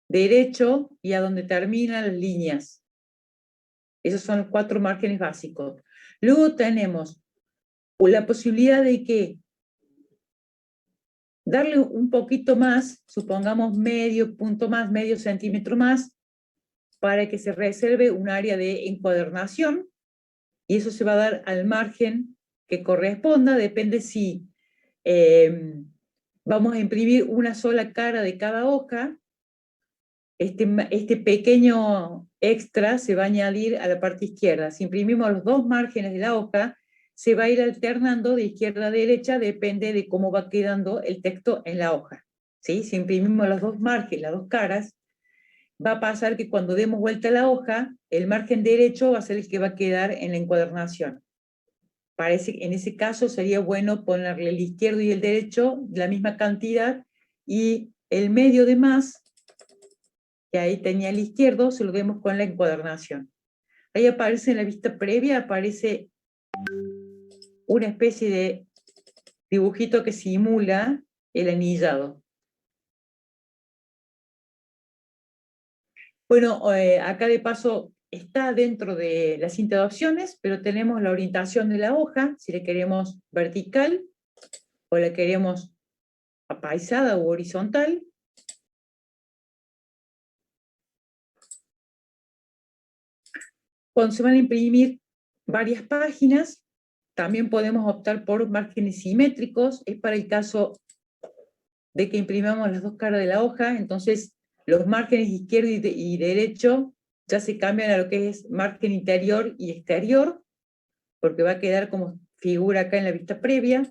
derecho y a donde terminan las líneas. Esos son los 4 márgenes básicos. Luego tenemos la posibilidad de que darle un poquito más, supongamos medio punto más, medio centímetro más, para que se reserve un área de encuadernación, y eso se va a dar al margen que corresponda, depende si vamos a imprimir una sola cara de cada hoja. Este pequeño extra se va a añadir a la parte izquierda. Si imprimimos los 2 márgenes de la hoja, se va a ir alternando de izquierda a derecha, depende de cómo va quedando el texto en la hoja. ¿Sí? Si imprimimos los 2 márgenes, las 2 caras, va a pasar que cuando demos vuelta a la hoja, el margen derecho va a ser el que va a quedar en la encuadernación. En ese caso sería bueno ponerle el izquierdo y el derecho la misma cantidad, y el medio de más, que ahí tenía el izquierdo, se lo vemos con la encuadernación. Ahí aparece en la vista previa, aparece una especie de dibujito que simula el anillado. Bueno, acá de paso está dentro de la cinta de opciones, pero tenemos la orientación de la hoja, si la queremos vertical o la queremos apaisada u horizontal. Cuando se van a imprimir varias páginas, también podemos optar por márgenes simétricos. Es para el caso de que imprimamos las 2 caras de la hoja, entonces los márgenes izquierdo y derecho ya se cambian a lo que es margen interior y exterior, porque va a quedar como figura acá en la vista previa.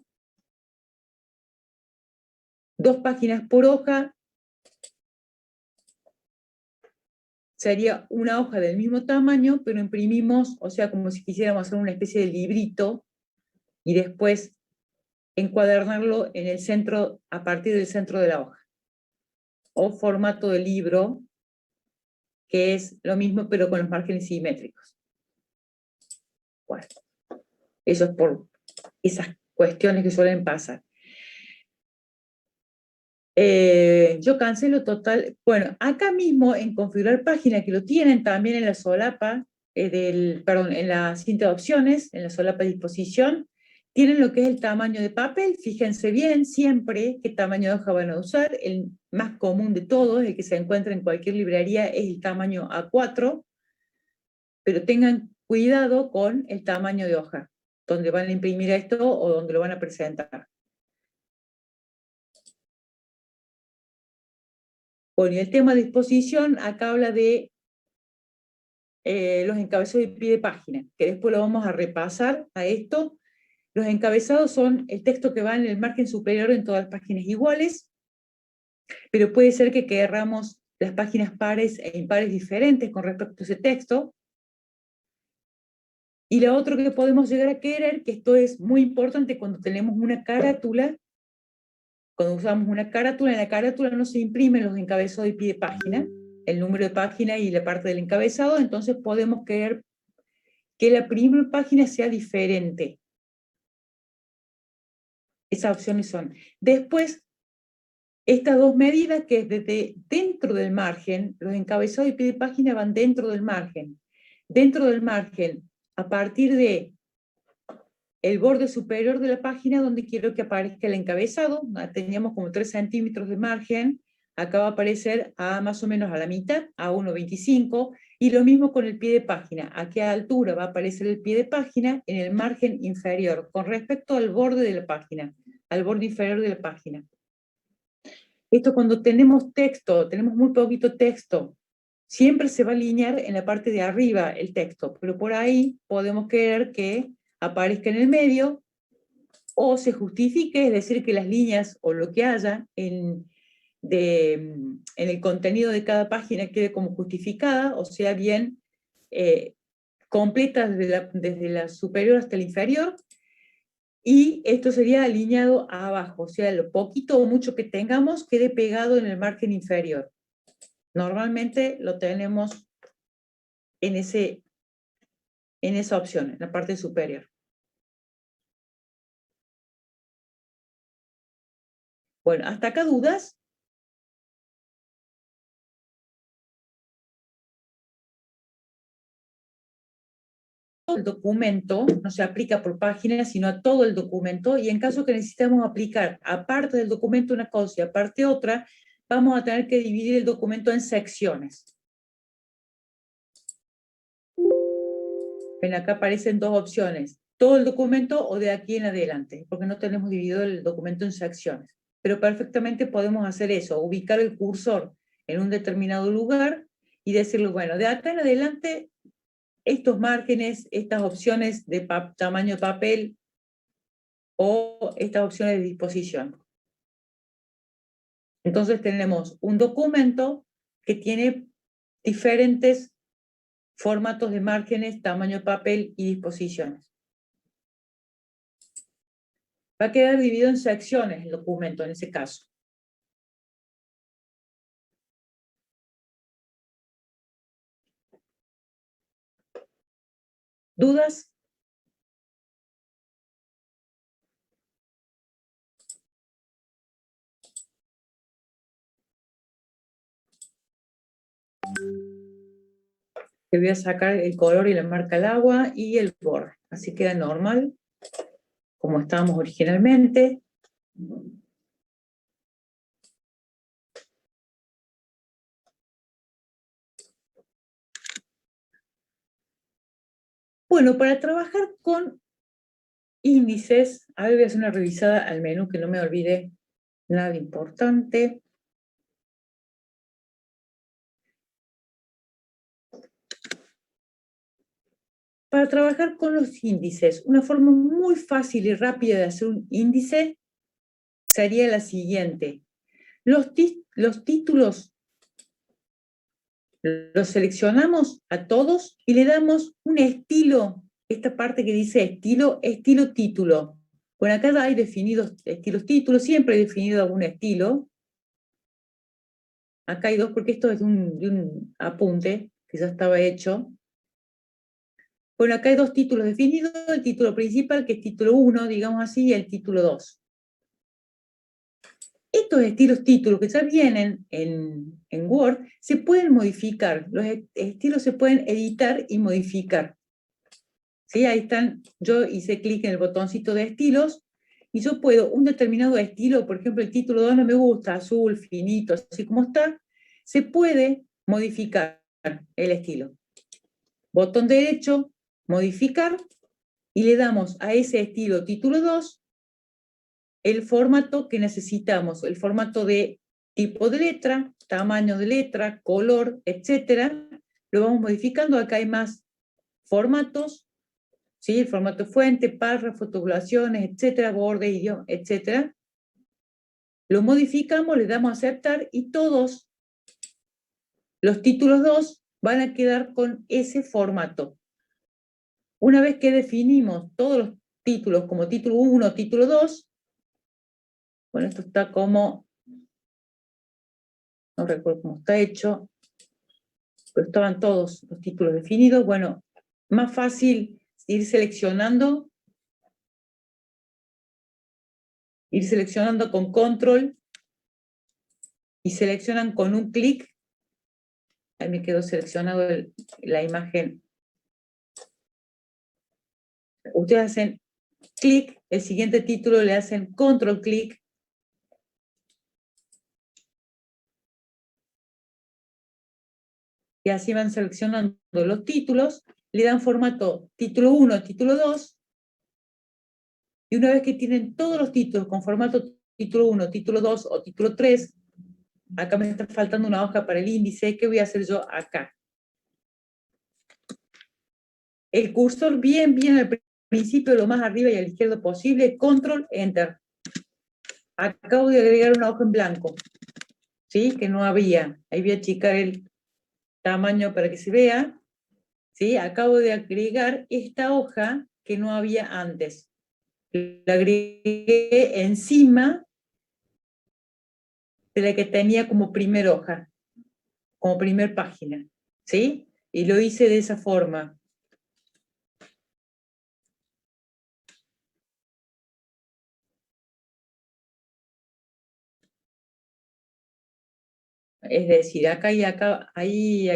2 páginas por hoja, sería una hoja del mismo tamaño, pero imprimimos, o sea, como si quisiéramos hacer una especie de librito, y después encuadernarlo en el centro, a partir del centro de la hoja. O formato de libro, que es lo mismo, pero con los márgenes simétricos. Bueno, eso es por esas cuestiones que suelen pasar. Yo cancelo total. Bueno, acá mismo en configurar página, que lo tienen también en la solapa, en la cinta de opciones, en la solapa de disposición, tienen lo que es el tamaño de papel. Fíjense bien siempre qué tamaño de hoja van a usar. El más común de todos, el que se encuentra en cualquier librería, es el tamaño A4, pero tengan cuidado con el tamaño de hoja, donde van a imprimir esto o donde lo van a presentar. Bueno, y el tema de disposición, acá habla de los encabezados de pie de página, que después lo vamos a repasar a esto. Los encabezados son el texto que va en el margen superior en todas las páginas iguales, pero puede ser que querramos las páginas pares e impares diferentes con respecto a ese texto. Y lo otro que podemos llegar a querer, que esto es muy importante cuando tenemos una carátula, cuando usamos una carátula, en la carátula no se imprimen los encabezados de pie de página, el número de página y la parte del encabezado, entonces podemos querer que la primera página sea diferente. Esas opciones son. Después, estas 2 medidas, que es desde dentro del margen, los encabezados de pie de página van dentro del margen. Dentro del margen, a partir de el borde superior de la página donde quiero que aparezca el encabezado, teníamos como 3 centímetros de margen, acá va a aparecer más o menos a la mitad, a 1,25, y lo mismo con el pie de página, a qué altura va a aparecer el pie de página en el margen inferior, con respecto al borde de la página, al borde inferior de la página. Esto cuando tenemos texto, tenemos muy poquito texto, siempre se va a alinear en la parte de arriba el texto, pero por ahí podemos querer que aparezca en el medio, o se justifique, es decir, que las líneas o lo que haya en el contenido de cada página quede como justificada, o sea, bien completa desde la superior hasta el inferior, y esto sería alineado a abajo, o sea, lo poquito o mucho que tengamos quede pegado en el margen inferior. Normalmente lo tenemos en esa opción, en la parte superior. Bueno, ¿hasta acá dudas? el documento, no se aplica por página, sino a todo el documento, y en caso que necesitemos aplicar aparte del documento una cosa y aparte otra, vamos a tener que dividir el documento en secciones. Ven, acá aparecen dos opciones, todo el documento o de aquí en adelante, porque no tenemos dividido el documento en secciones. Pero perfectamente podemos hacer eso, ubicar el cursor en un determinado lugar y decirle, bueno, de acá en adelante, estos márgenes, estas opciones de tamaño de papel o estas opciones de disposición. Entonces tenemos un documento que tiene diferentes formatos de márgenes, tamaño de papel y disposiciones. Va a quedar dividido en secciones el documento en ese caso. ¿Dudas? Le voy a sacar el color y la marca al agua y el borde. Así queda normal, como estábamos originalmente. Bueno, para trabajar con índices, a ver, voy a hacer una revisada al menú que no me olvide nada importante. Para trabajar con los índices, una forma muy fácil y rápida de hacer un índice sería la siguiente. Los títulos los seleccionamos a todos y le damos un estilo, esta parte que dice estilo, estilo título. Bueno, acá hay definidos estilos títulos, siempre he definido algún estilo. Acá hay dos porque esto es de un apunte que ya estaba hecho. Bueno, acá hay dos títulos definidos, el título principal, que es título 1, digamos así, y el título 2. Estos estilos títulos que ya vienen en Word se pueden modificar, los estilos se pueden editar y modificar. ¿Sí? Ahí están, yo hice clic en el botoncito de estilos y yo puedo un determinado estilo, por ejemplo el título 2 no me gusta, azul, finito, así como está, se puede modificar el estilo. Botón derecho, modificar, y le damos a ese estilo título 2 el formato que necesitamos, el formato de tipo de letra, tamaño de letra, color, etcétera. Lo vamos modificando, acá hay más formatos, ¿sí? El formato fuente, párrafo, tabulaciones, etcétera, borde, idioma, etcétera. Lo modificamos, le damos a aceptar y todos los títulos 2 van a quedar con ese formato. Una vez que definimos todos los títulos como título 1, título 2, bueno, esto está como, no recuerdo cómo está hecho, pero estaban todos los títulos definidos. Bueno, más fácil ir seleccionando con control y seleccionan con un clic. Ahí me quedó seleccionado la imagen. Ustedes hacen clic, el siguiente título le hacen control clic. Y así van seleccionando los títulos, le dan formato título 1, título 2, y una vez que tienen todos los títulos con formato título 1, título 2 o título 3, acá me está faltando una hoja para el índice, ¿qué voy a hacer yo acá? El cursor bien al principio, lo más arriba y a la izquierda posible, control, enter. Acabo de agregar una hoja en blanco, ¿sí? Que no había, ahí voy a achicar el tamaño para que se vea, ¿sí? Acabo de agregar esta hoja que no había antes. La agregué encima de la que tenía como primer hoja, como primer página, ¿sí? Y lo hice de esa forma. Es decir, acá y acá, ahí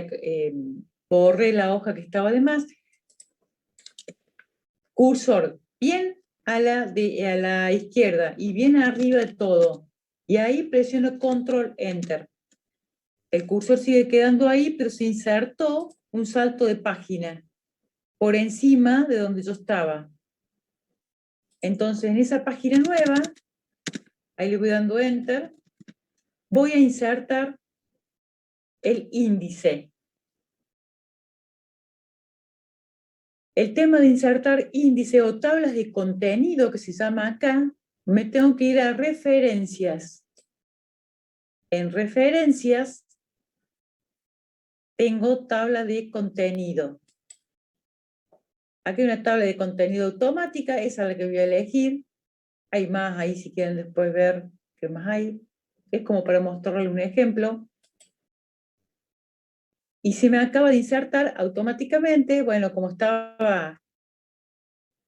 borré la hoja que estaba de más. cursor bien a la izquierda y bien arriba de todo. Y ahí presiono Control Enter. El cursor sigue quedando ahí, pero se insertó un salto de página por encima de donde yo estaba. Entonces, en esa página nueva, ahí le voy dando Enter, voy a insertar el índice. El tema de insertar índice o tablas de contenido, que se llama acá, me tengo que ir a referencias. En referencias tengo tabla de contenido. Aquí hay una tabla de contenido automática, esa es la que voy a elegir. Hay más ahí si quieren después ver qué más hay. Es como para mostrarle un ejemplo. Y se me acaba de insertar automáticamente, bueno, como estaba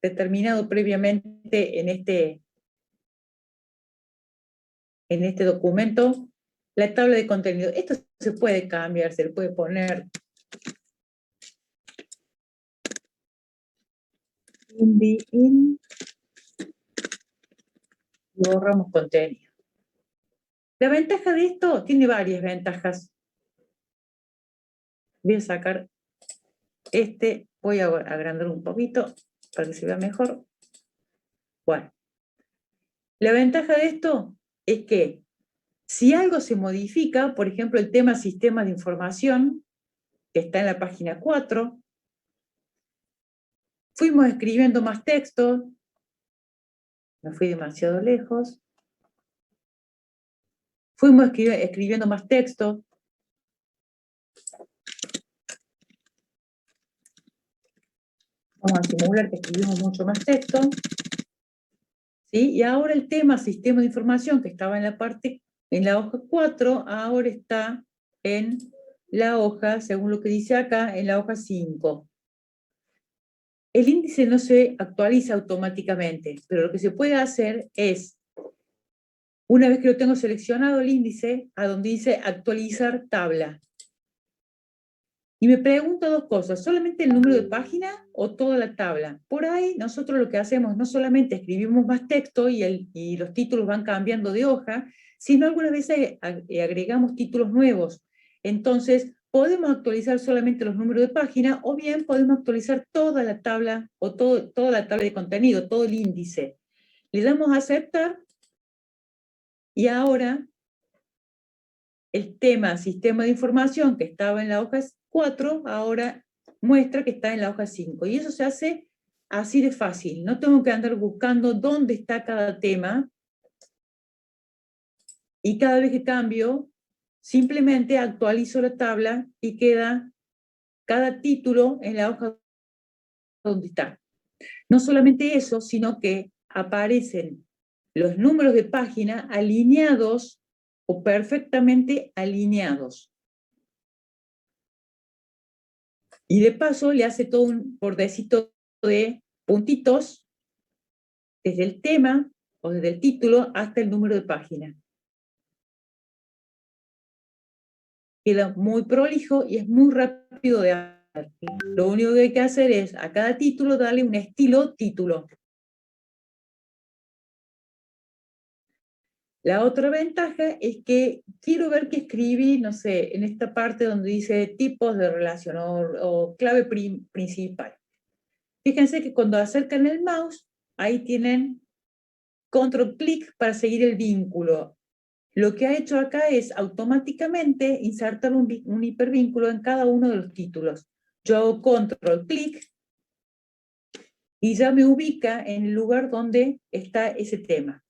determinado previamente en este documento, la tabla de contenido. Esto se puede cambiar, se le puede poner y borramos contenido. La ventaja de esto tiene varias ventajas. Voy a sacar voy a agrandar un poquito para que se vea mejor. Bueno, la ventaja de esto es que si algo se modifica, por ejemplo, el tema sistemas de información, que está en la página 4, fuimos escribiendo más texto, me fui demasiado lejos, fuimos escribiendo más texto, vamos a simular que escribimos mucho más texto, ¿sí? Y ahora el tema sistema de información, que estaba en la hoja 4, ahora está en la hoja, según lo que dice acá, en la hoja 5. El índice no se actualiza automáticamente, pero lo que se puede hacer es, una vez que lo tengo seleccionado el índice, a donde dice actualizar tabla. Y me pregunto dos cosas, ¿solamente el número de página o toda la tabla? Por ahí nosotros lo que hacemos no solamente escribimos más texto y los títulos van cambiando de hoja, sino algunas veces agregamos títulos nuevos. Entonces, podemos actualizar solamente los números de página o bien podemos actualizar toda la tabla o toda la tabla de contenido, todo el índice. Le damos a aceptar y ahora el tema sistema de información que estaba en la hoja 4, ahora muestra que está en la hoja 5. Y eso se hace así de fácil. No tengo que andar buscando dónde está cada tema. Y cada vez que cambio, simplemente actualizo la tabla y queda cada título en la hoja donde está. No solamente eso, sino que aparecen los números de página alineados o perfectamente alineados. Y de paso le hace todo un bordecito de puntitos desde el tema o desde el título hasta el número de página. Queda muy prolijo y es muy rápido de hacer. Lo único que hay que hacer es a cada título darle un estilo título. La otra ventaja es que quiero ver qué escribí, no sé, en esta parte donde dice tipos de relación o clave principal. Fíjense que cuando acercan el mouse, ahí tienen control clic para seguir el vínculo. Lo que ha hecho acá es automáticamente insertar un hipervínculo en cada uno de los títulos. Yo hago control clic y ya me ubica en el lugar donde está ese tema.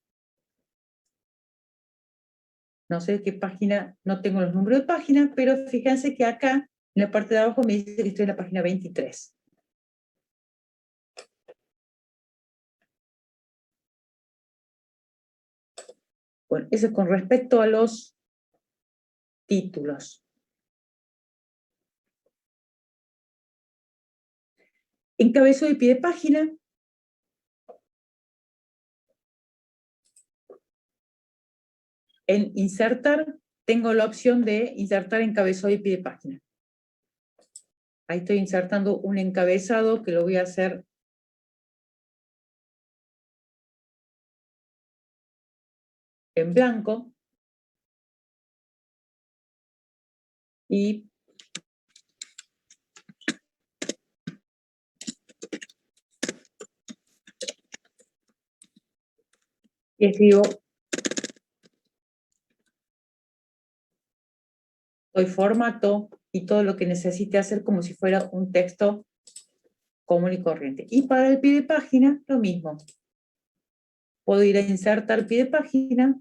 No sé qué página, no tengo los números de página, pero fíjense que acá, en la parte de abajo, me dice que estoy en la página 23. Bueno, eso es con respecto a los títulos. Encabezado y pie de página. En insertar, tengo la opción de insertar encabezado y pie de página. Ahí estoy insertando un encabezado que lo voy a hacer en blanco y escribo, doy formato y todo lo que necesite hacer como si fuera un texto común y corriente. Y para el pie de página, lo mismo. Puedo ir a insertar pie de página.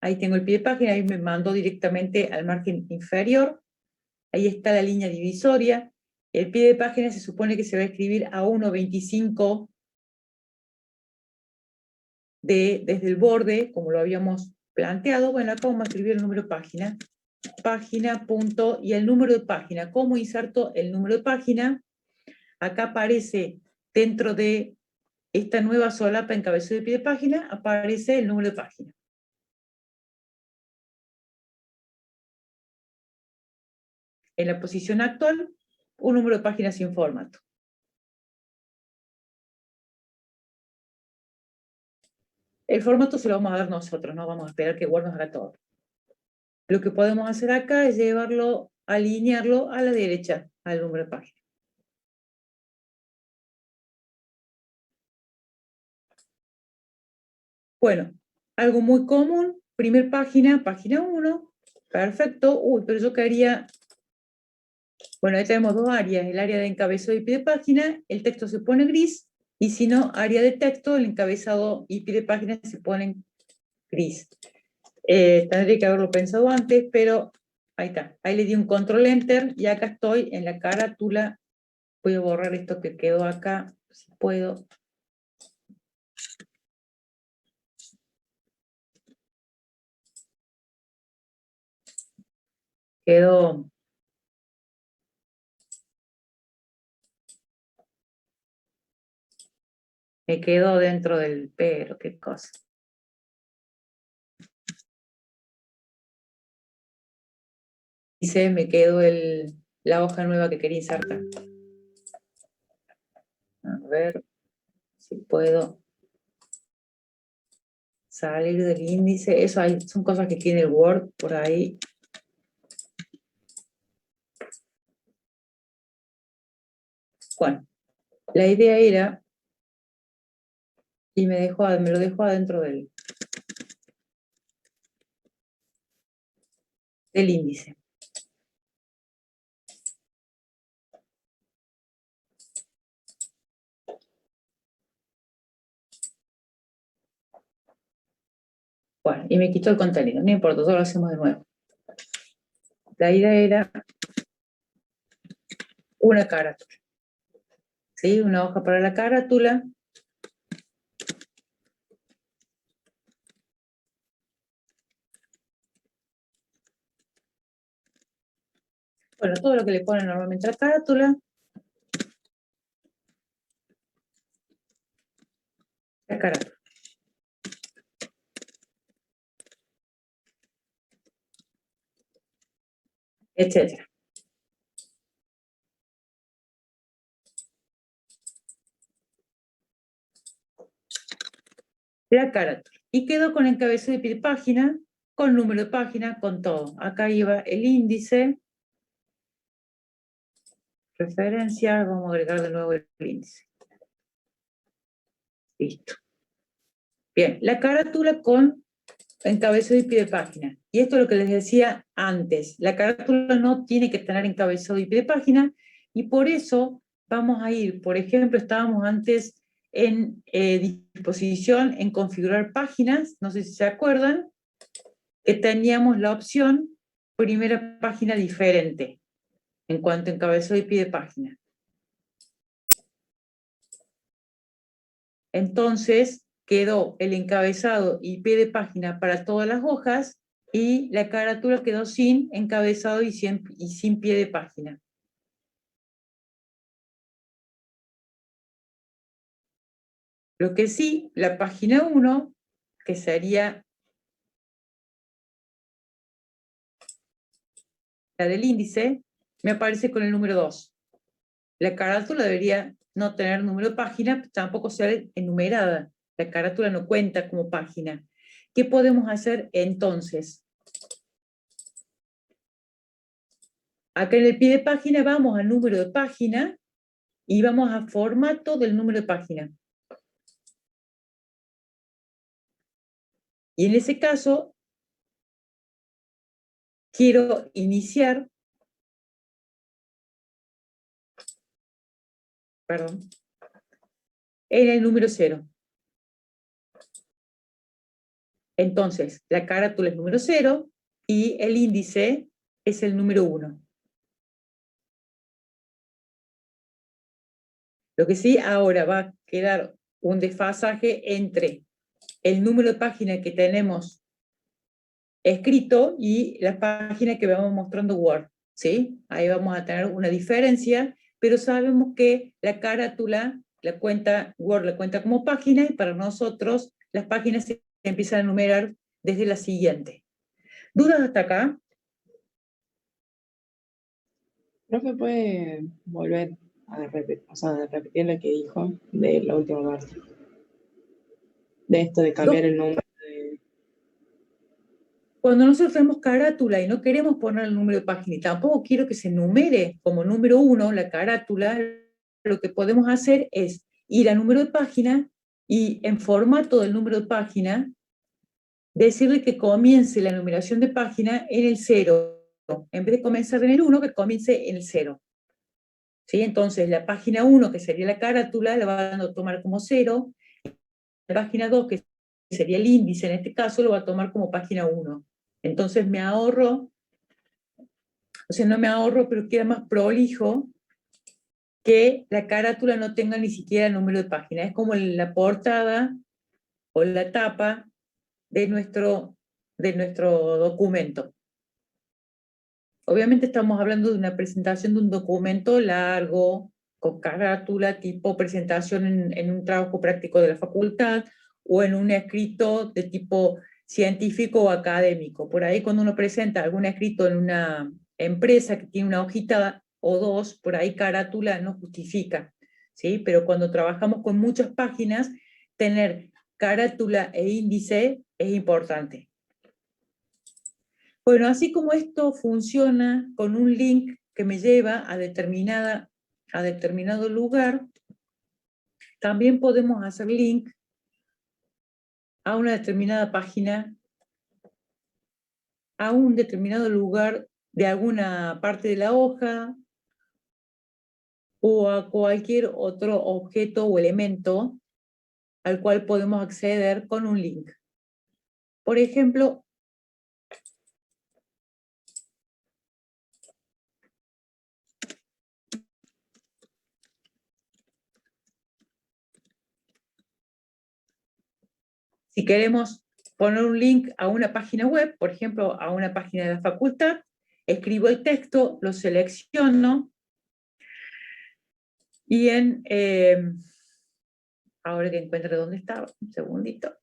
Ahí tengo el pie de página, ahí me mando directamente al margen inferior. Ahí está la línea divisoria. El pie de página se supone que se va a escribir a 1.25 desde el borde, como lo habíamos planteado. Bueno, acá vamos a escribir el número de página. Página, punto, y el número de página. ¿Cómo inserto el número de página? Acá aparece dentro de esta nueva solapa en cabecera de pie de página, aparece el número de página. En la posición actual, un número de página sin formato. El formato se lo vamos a dar nosotros, no vamos a esperar que Word nos haga todo. Lo que podemos hacer acá es llevarlo, alinearlo a la derecha, al número de página. Bueno, algo muy común, primer página, página 1, perfecto. Uy, pero yo quería... Bueno, ahí tenemos dos áreas, el área de encabezado y pie de página, el texto se pone gris, y si no, área de texto, el encabezado y pie de página se ponen gris. Tendría que haberlo pensado antes, pero ahí está. Ahí le di un control enter y acá estoy en la carátula. Voy a borrar esto que quedó acá, si puedo. Quedó... Me quedó dentro del pero, qué cosa. Dice, me quedó la hoja nueva que quería insertar. A ver si puedo salir del índice. Eso son cosas que tiene el Word por ahí. Bueno, la idea era, y me lo dejó adentro del índice. Bueno, y me quitó el contenido, no importa, todo lo hacemos de nuevo. La idea era una carátula. ¿Sí? Una hoja para la carátula. Bueno, todo lo que le ponen normalmente a la carátula. La carátula. Etcétera. La carátula. Y quedó con encabezado de pie de página, con número de página, con todo. Acá iba el índice. Referencia, vamos a agregar de nuevo el índice. Listo. Bien, la carátula con encabezado y pie de página. Y esto es lo que les decía antes. La carátula no tiene que tener encabezado y pie de página, y por eso vamos a ir, por ejemplo, estábamos antes en disposición, en configurar páginas, no sé si se acuerdan, que teníamos la opción primera página diferente, en cuanto a encabezado y pie de página. Entonces, quedó el encabezado y pie de página para todas las hojas, y la carátula quedó sin encabezado y sin pie de página. Lo que sí, la página 1, que sería la del índice, me aparece con el número 2. La carátula debería no tener número de página, tampoco ser enumerada. La carátula no cuenta como página. ¿Qué podemos hacer entonces? Acá en el pie de página vamos al número de página y vamos a formato del número de página. Y en ese caso, quiero iniciar, en el número 0. Entonces, la carátula es número 0 y el índice es el número 1. Lo que sí, ahora va a quedar un desfasaje entre el número de página que tenemos escrito y la página que vamos mostrando Word, ¿sí? Ahí vamos a tener una diferencia, pero sabemos que la carátula la cuenta Word la cuenta como página y para nosotros las páginas se empiezan a enumerar desde la siguiente. ¿Dudas hasta acá?
Profe, ¿puede volver a repetir lo que dijo de la última parte? De esto de cambiar el número.
Cuando nosotros tenemos carátula y no queremos poner el número de página y tampoco quiero que se numere como número 1 la carátula, lo que podemos hacer es ir a número de página y en formato del número de página decirle que comience la numeración de página en el 0. En vez de comenzar en el 1, que comience en el 0. ¿Sí? Entonces la página 1, que sería la carátula, la va a tomar como 0. La página 2, que sería el índice en este caso, lo va a tomar como página 1. Entonces me ahorro, o sea, no me ahorro, pero queda más prolijo que la carátula no tenga ni siquiera el número de página. Es como la portada o la tapa de nuestro documento. Obviamente estamos hablando de una presentación de un documento largo, con carátula, tipo presentación en un trabajo práctico de la facultad, o en un escrito de tipo científico o académico. Por ahí cuando uno presenta algún escrito en una empresa que tiene una hojita o dos, por ahí carátula no justifica, ¿sí? Pero cuando trabajamos con muchas páginas, tener carátula e índice es importante. Bueno, así como esto funciona con un link que me lleva a determinado lugar, también podemos hacer link a una determinada página, a un determinado lugar de alguna parte de la hoja, o a cualquier otro objeto o elemento al cual podemos acceder con un link. Por ejemplo, si queremos poner un link a una página web, por ejemplo, a una página de la facultad, escribo el texto, lo selecciono, y ahora que encuentre dónde estaba, un segundito.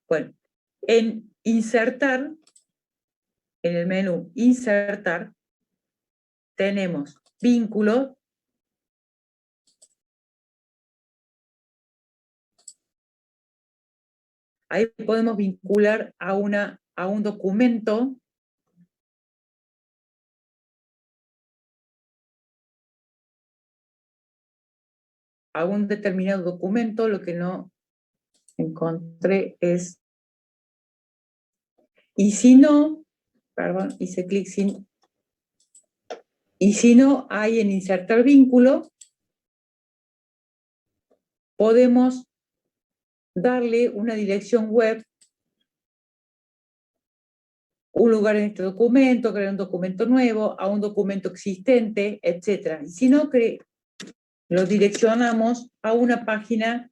Bueno, en insertar, en el menú insertar, tenemos vínculo, ahí podemos vincular a un documento, a un determinado documento. Lo que no encontré es, y si no, perdón, hice clic sin, y si no hay en insertar vínculo, podemos darle una dirección web, un lugar en este documento, crear un documento nuevo, a un documento existente, etc. Y si no, lo direccionamos a una página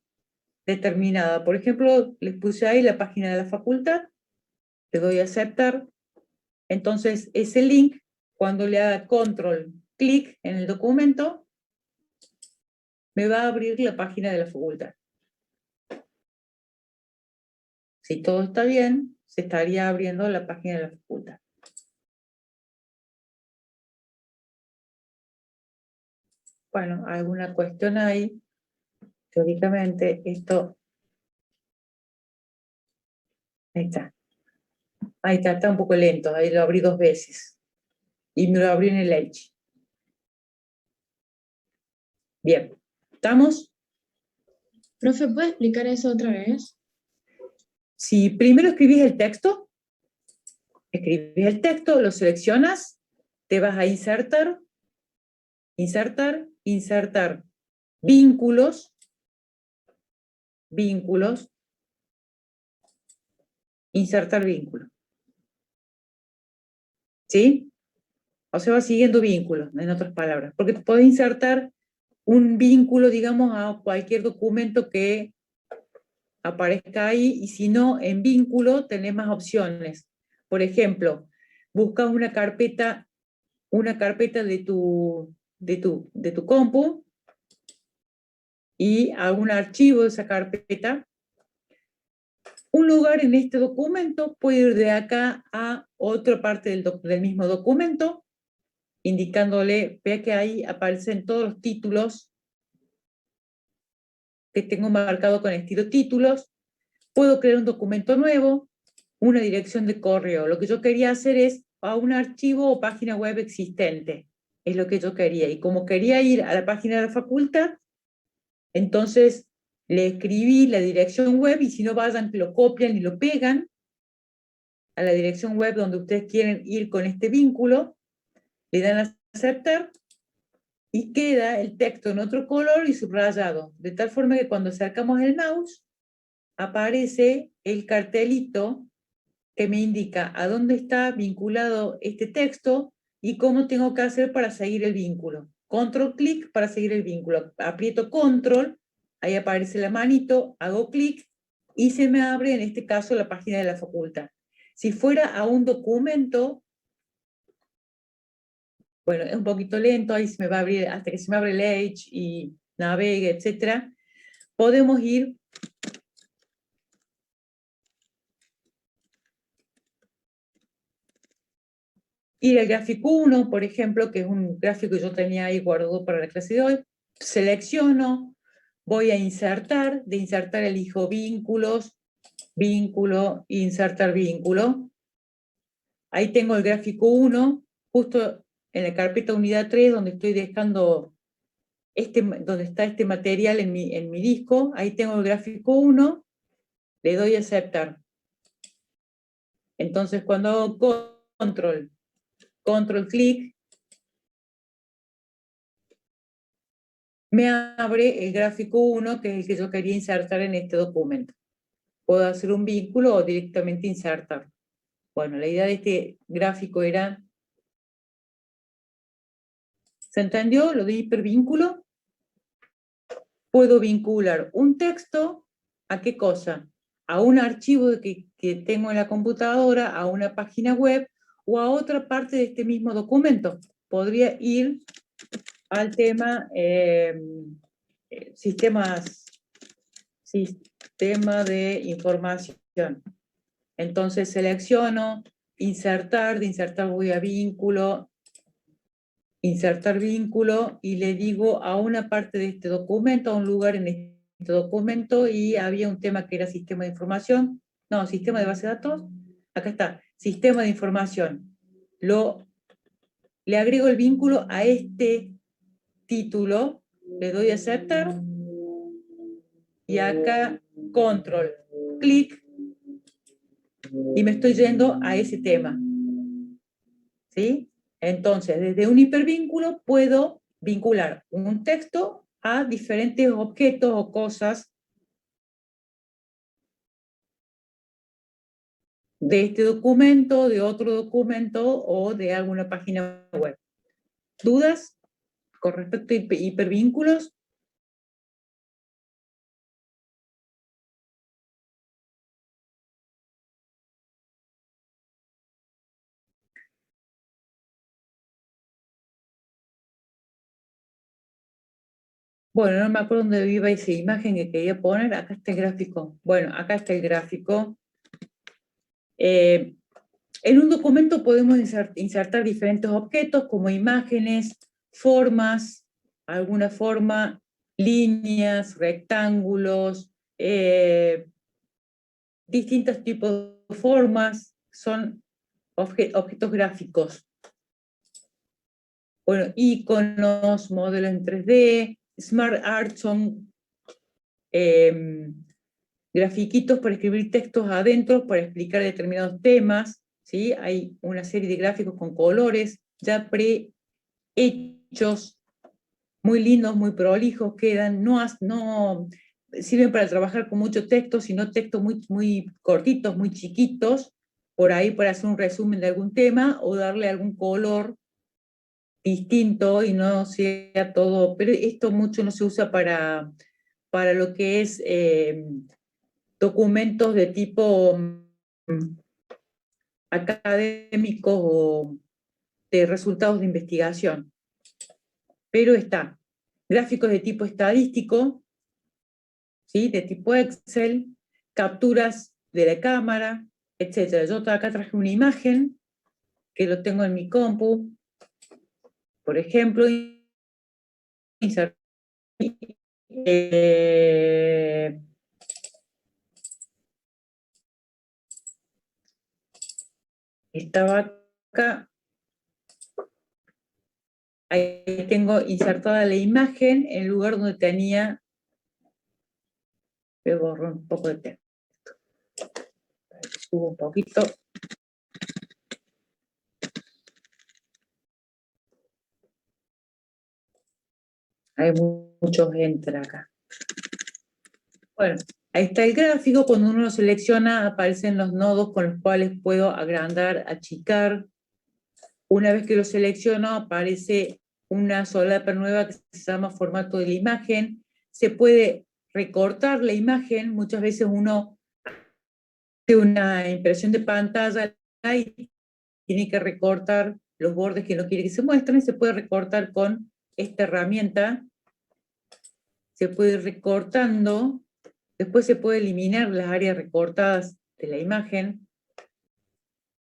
determinada. Por ejemplo, les puse ahí la página de la facultad, le doy a aceptar. Entonces, ese link, cuando le haga control clic en el documento, me va a abrir la página de la facultad. Si todo está bien, se estaría abriendo la página de la facultad. bueno, alguna cuestión ahí. Teóricamente, esto... Ahí está. Ahí está un poco lento. Ahí lo abrí 2 veces. Y me lo abrí en el Edge. Bien. ¿Estamos?
Profe, ¿puede explicar eso otra vez?
Si primero escribís el texto, lo seleccionas, te vas a insertar, insertar vínculos, insertar vínculo. ¿Sí? O sea, va siguiendo vínculos, en otras palabras, porque podés insertar un vínculo, digamos, a cualquier documento que aparezca ahí, y si no, en vínculo tenés más opciones. Por ejemplo, buscas una carpeta de tu compu y algún archivo de esa carpeta. Un lugar en este documento puede ir de acá a otra parte del mismo documento, indicándole, vea que ahí aparecen todos los títulos que tengo marcado con estilo títulos. Puedo crear un documento nuevo, una dirección de correo. Lo que yo quería hacer es a un archivo o página web existente. Es lo que yo quería. Y como quería ir a la página de la facultad, entonces le escribí la dirección web, y si no, vayan, que lo copian y lo pegan a la dirección web donde ustedes quieren ir con este vínculo, le dan a aceptar, y queda el texto en otro color y subrayado, de tal forma que cuando acercamos el mouse, aparece el cartelito que me indica a dónde está vinculado este texto y cómo tengo que hacer para seguir el vínculo. Control clic para seguir el vínculo. Aprieto control, ahí aparece la manito, hago clic y se me abre, en este caso, la página de la facultad. Si fuera a un documento, bueno, es un poquito lento, ahí se me va a abrir, hasta que se me abre el Edge y navegue, etc. Podemos ir al gráfico 1, por ejemplo, que es un gráfico que yo tenía ahí guardado para la clase de hoy. Selecciono, voy a insertar, de insertar elijo vínculos, vínculo, insertar vínculo. Ahí tengo el gráfico 1, justo en la carpeta unidad 3, donde estoy dejando, donde está este material en mi disco. Ahí tengo el gráfico 1, le doy a aceptar. Entonces, cuando hago control clic, me abre el gráfico 1, que es el que yo quería insertar en este documento. Puedo hacer un vínculo o directamente insertar. Bueno, la idea de este gráfico era... ¿Se entendió lo de hipervínculo? Puedo vincular un texto ¿a qué cosa? A un archivo que tengo en la computadora, a una página web o a otra parte de este mismo documento. Podría ir al tema sistema de información. Entonces selecciono insertar, de insertar voy a vínculo, insertar vínculo, y le digo a una parte de este documento, a un lugar en este documento, y había un tema que era sistema de información, no, sistema de base de datos, acá está, sistema de información. Le agrego el vínculo a este título, le doy a aceptar, y acá control, clic, y me estoy yendo a ese tema. ¿Sí? Entonces, desde un hipervínculo puedo vincular un texto a diferentes objetos o cosas de este documento, de otro documento o de alguna página web. ¿Dudas con respecto a hipervínculos? Bueno, no me acuerdo dónde iba esa imagen que quería poner. Acá está el gráfico. Bueno, acá está el gráfico. En un documento podemos insertar diferentes objetos como imágenes, formas, alguna forma, líneas, rectángulos, distintos tipos de formas, son objetos gráficos. Bueno, iconos, modelos en 3D, Smart Art son grafiquitos para escribir textos adentro, para explicar determinados temas, ¿sí? Hay una serie de gráficos con colores ya prehechos, muy lindos, muy prolijos, quedan, no sirven para trabajar con mucho texto, sino textos muy cortitos, muy chiquitos, por ahí para hacer un resumen de algún tema o darle algún color distinto y no sea todo, pero esto mucho no se usa para lo que es documentos de tipo académicos o de resultados de investigación. Pero está, gráficos de tipo estadístico, ¿sí? De tipo Excel, capturas de la cámara, etc. Yo acá traje una imagen, que lo tengo en mi compu, por ejemplo, estaba acá, ahí tengo insertada la imagen en el lugar donde tenía, voy a borrar un poco de texto, subo un poquito. Hay muchos enter acá. Bueno, ahí está el gráfico. Cuando uno lo selecciona, aparecen los nodos con los cuales puedo agrandar, achicar. Una vez que lo selecciono, aparece una solapa nueva que se llama formato de la imagen. Se puede recortar la imagen. Muchas veces uno hace una impresión de pantalla y tiene que recortar los bordes que no quiere que se muestren. Se puede recortar con esta herramienta. Se puede ir recortando. Después se puede eliminar las áreas recortadas de la imagen.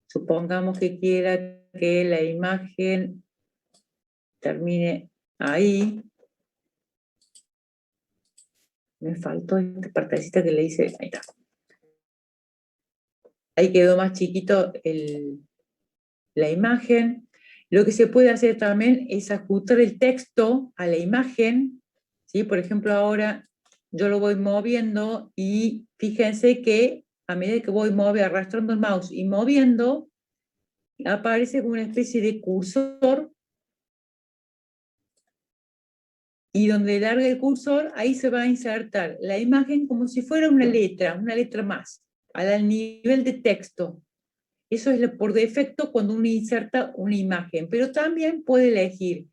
Supongamos que quiera que la imagen termine ahí. Me faltó esta partecita que le hice. Ahí está. Ahí quedó más chiquito la imagen. Lo que se puede hacer también es ajustar el texto a la imagen. ¿Sí? Por ejemplo, ahora yo lo voy moviendo y fíjense que a medida que voy arrastrando el mouse y moviendo, aparece como una especie de cursor, y donde larga el cursor, ahí se va a insertar la imagen como si fuera una letra más, al nivel de texto. Eso es por defecto cuando uno inserta una imagen, pero también puede elegir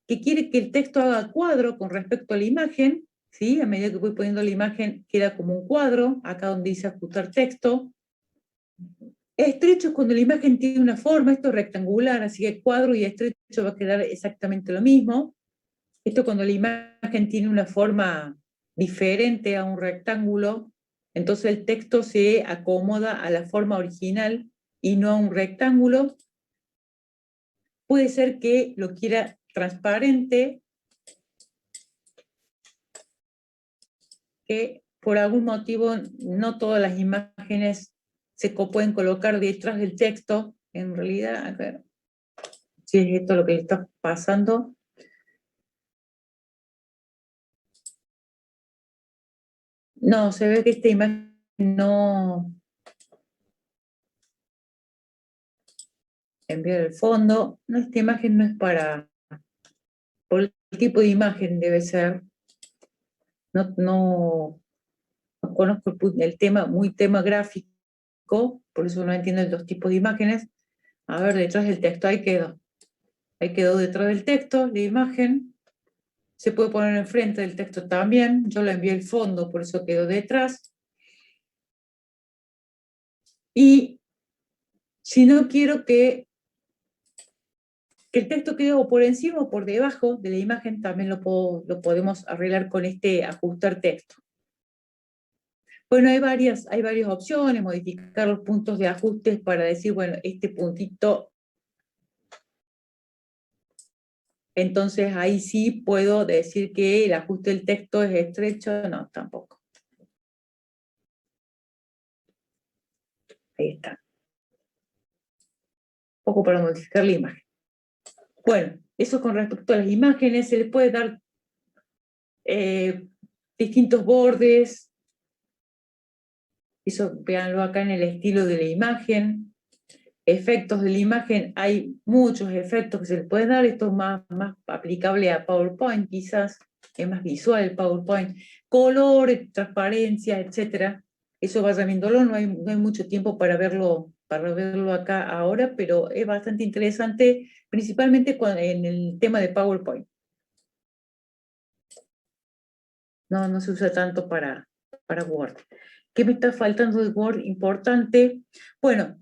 que quiere que el texto haga cuadro con respecto a la imagen, ¿sí? A medida que voy poniendo la imagen queda como un cuadro, acá donde dice ajustar texto. Estrecho es cuando la imagen tiene una forma, esto es rectangular, así que cuadro y estrecho va a quedar exactamente lo mismo. Esto cuando la imagen tiene una forma diferente a un rectángulo, entonces el texto se acomoda a la forma original y no a un rectángulo. Puede ser que lo quiera transparente, que por algún motivo no todas las imágenes se pueden colocar detrás del texto. En realidad, a ver si es esto lo que le está pasando. No, se ve que esta imagen no enviar el fondo. No, esta imagen no es por el tipo de imagen debe ser. No conozco el tema, muy tema gráfico, por eso no entiendo los tipos de imágenes. A ver, detrás del texto, ahí quedó. Ahí quedó detrás del texto, la imagen. Se puede poner enfrente del texto también. Yo le envié el fondo, por eso quedó detrás. Y si no quiero que el texto quede o por encima o por debajo de la imagen, también lo podemos arreglar con este ajustar texto. Bueno, hay varias opciones, modificar los puntos de ajustes para decir, bueno, este puntito entonces ahí sí puedo decir que el ajuste del texto es estrecho, no, tampoco. Ahí está. Un poco para modificar la imagen. Bueno, eso con respecto a las imágenes, se le puede dar distintos bordes. Eso véanlo acá en el estilo de la imagen. Efectos de la imagen, hay muchos efectos que se le pueden dar. Esto es más aplicable a PowerPoint, quizás, es más visual el PowerPoint. Color, transparencia, etc. Eso vayan viéndolo, no hay mucho tiempo para verlo acá ahora, pero es bastante interesante, principalmente en el tema de PowerPoint. No se usa tanto para Word. ¿Qué me está faltando de Word importante? Bueno,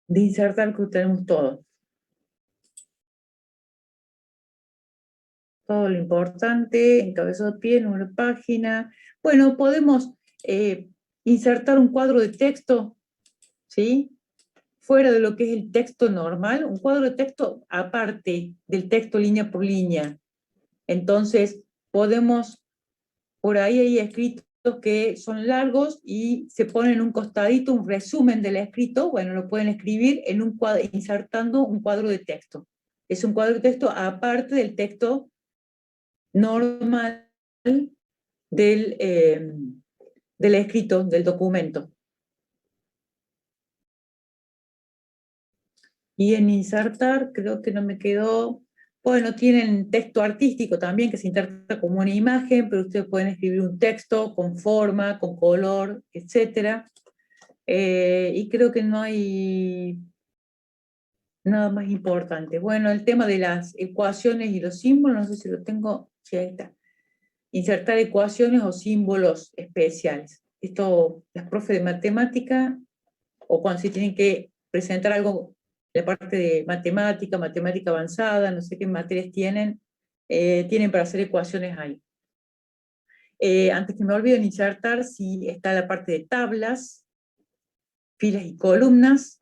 de insertar que tenemos todo. Todo lo importante, encabezado de pie, número de página. Bueno, podemos insertar un cuadro de texto, ¿sí? Fuera de lo que es el texto normal, un cuadro de texto aparte del texto línea por línea. Entonces, podemos, por ahí hay escritos que son largos y se ponen en un costadito un resumen del escrito, bueno, lo pueden escribir en un cuadro, insertando un cuadro de texto. Es un cuadro de texto aparte del texto normal del escrito, del documento. Y en insertar, creo que no me quedó... Bueno, tienen texto artístico también, que se inserta como una imagen, pero ustedes pueden escribir un texto con forma, con color, etc. Y creo que no hay nada más importante. Bueno, el tema de las ecuaciones y los símbolos, no sé si lo tengo, sí, ahí está. Insertar ecuaciones o símbolos especiales. Esto, las profes de matemática, o cuando se tienen que presentar algo, la parte de matemática avanzada, no sé qué materias tienen para hacer ecuaciones ahí. Antes que me olviden insertar, si está la parte de tablas, filas y columnas.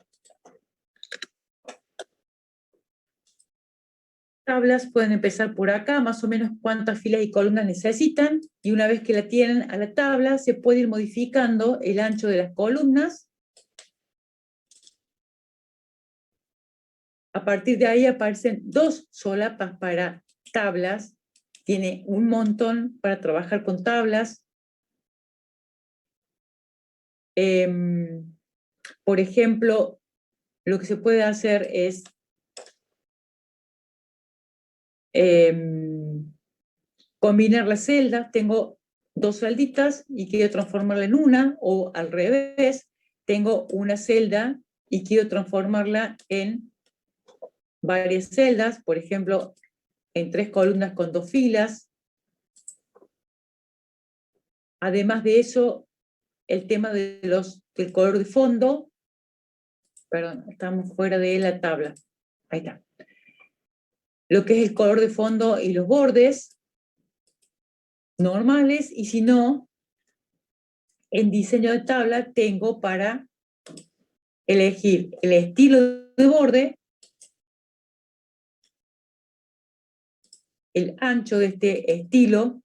Tablas pueden empezar por acá, más o menos cuántas filas y columnas necesitan, y una vez que la tienen a la tabla, se puede ir modificando el ancho de las columnas. A partir de ahí aparecen dos solapas para tablas. Tiene un montón para trabajar con tablas. Por ejemplo, lo que se puede hacer es combinar las celdas. Tengo dos celditas y quiero transformarla en una, o al revés, tengo una celda y quiero transformarla en varias celdas, por ejemplo, en 3 columnas con 2 filas. Además de eso, el tema de del color de fondo, perdón, estamos fuera de la tabla, ahí está. Lo que es el color de fondo y los bordes normales, y si no, en diseño de tabla tengo para elegir el estilo de borde, el ancho de este estilo,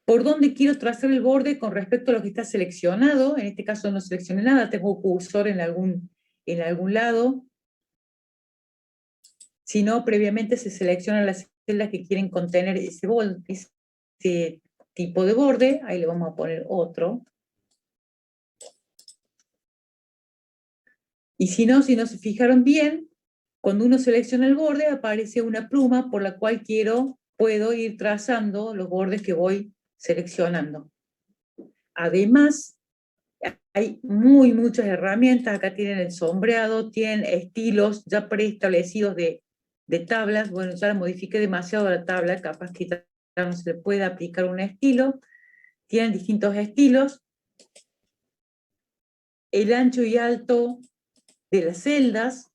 por dónde quiero trazar el borde con respecto a lo que está seleccionado. En este caso no seleccioné nada, tengo cursor en algún lado. Si no, previamente se seleccionan las celdas que quieren contener ese tipo de borde. Ahí le vamos a poner otro. Y si no se fijaron bien, cuando uno selecciona el borde, aparece una pluma por la cual puedo ir trazando los bordes que voy seleccionando. Además, hay muchas herramientas. Acá tienen el sombreado, tienen estilos ya preestablecidos de tablas. Bueno, ya la modifiqué demasiado la tabla, capaz que ya no se le puede aplicar un estilo. Tienen distintos estilos. El ancho y alto de las celdas.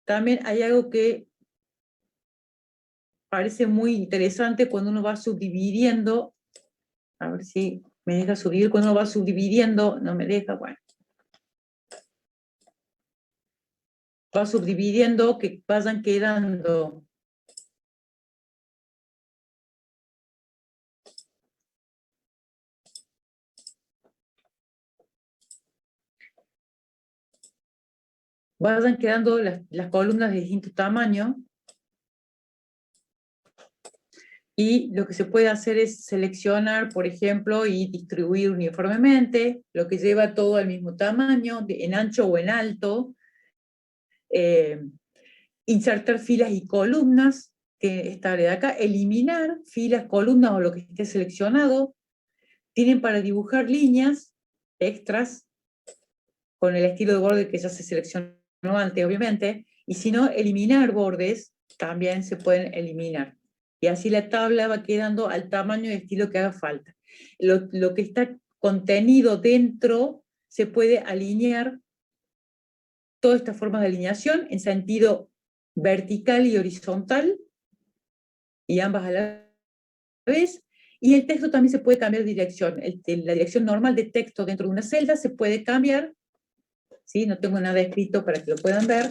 También hay algo que parece muy interesante cuando uno va subdividiendo. A ver si Me deja subir cuando va subdividiendo, no me deja, bueno. Va subdividiendo, que vayan quedando. Vayan quedando las columnas de distinto tamaño. Y lo que se puede hacer es seleccionar, por ejemplo, y distribuir uniformemente, lo que lleva todo al mismo tamaño, en ancho o en alto. Insertar filas y columnas, que esta área de acá. Eliminar filas, columnas o lo que esté seleccionado. Tienen para dibujar líneas extras, con el estilo de borde que ya se seleccionó antes, obviamente. Y si no, eliminar bordes, también se pueden eliminar. Y así la tabla va quedando al tamaño y estilo que haga falta. Lo que está contenido dentro se puede alinear, todas estas formas de alineación, en sentido vertical y horizontal, y ambas a la vez. Y el texto también se puede cambiar de dirección. La dirección normal de texto dentro de una celda se puede cambiar. ¿Sí? No tengo nada escrito para que lo puedan ver.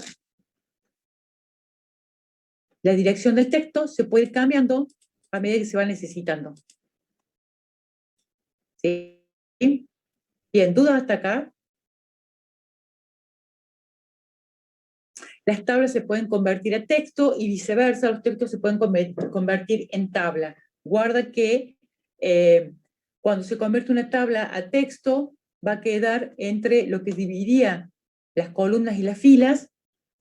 La dirección del texto se puede ir cambiando a medida que se va necesitando. ¿Sí? Bien, ¿dudas hasta acá? Las tablas se pueden convertir a texto y viceversa, los textos se pueden convertir en tabla. Guarda que cuando se convierte una tabla a texto, va a quedar entre lo que dividía las columnas y las filas,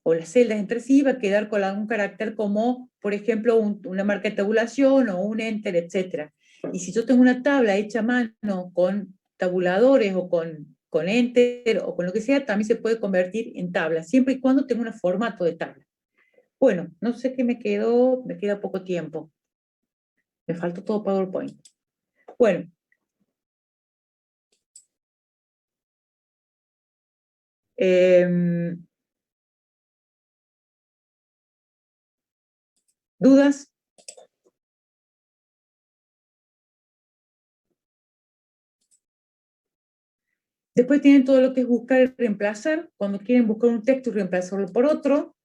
o las celdas entre sí, va a quedar con algún carácter como, por ejemplo, una marca de tabulación o un enter, etc. Y si yo tengo una tabla hecha a mano con tabuladores o con enter o con lo que sea, también se puede convertir en tabla, siempre y cuando tenga un formato de tabla. Bueno, no sé qué me quedó, me queda poco tiempo. Me faltó todo PowerPoint. Bueno. ¿Dudas? Después tienen todo lo que es buscar y reemplazar. Cuando quieren buscar un texto y reemplazarlo por otro,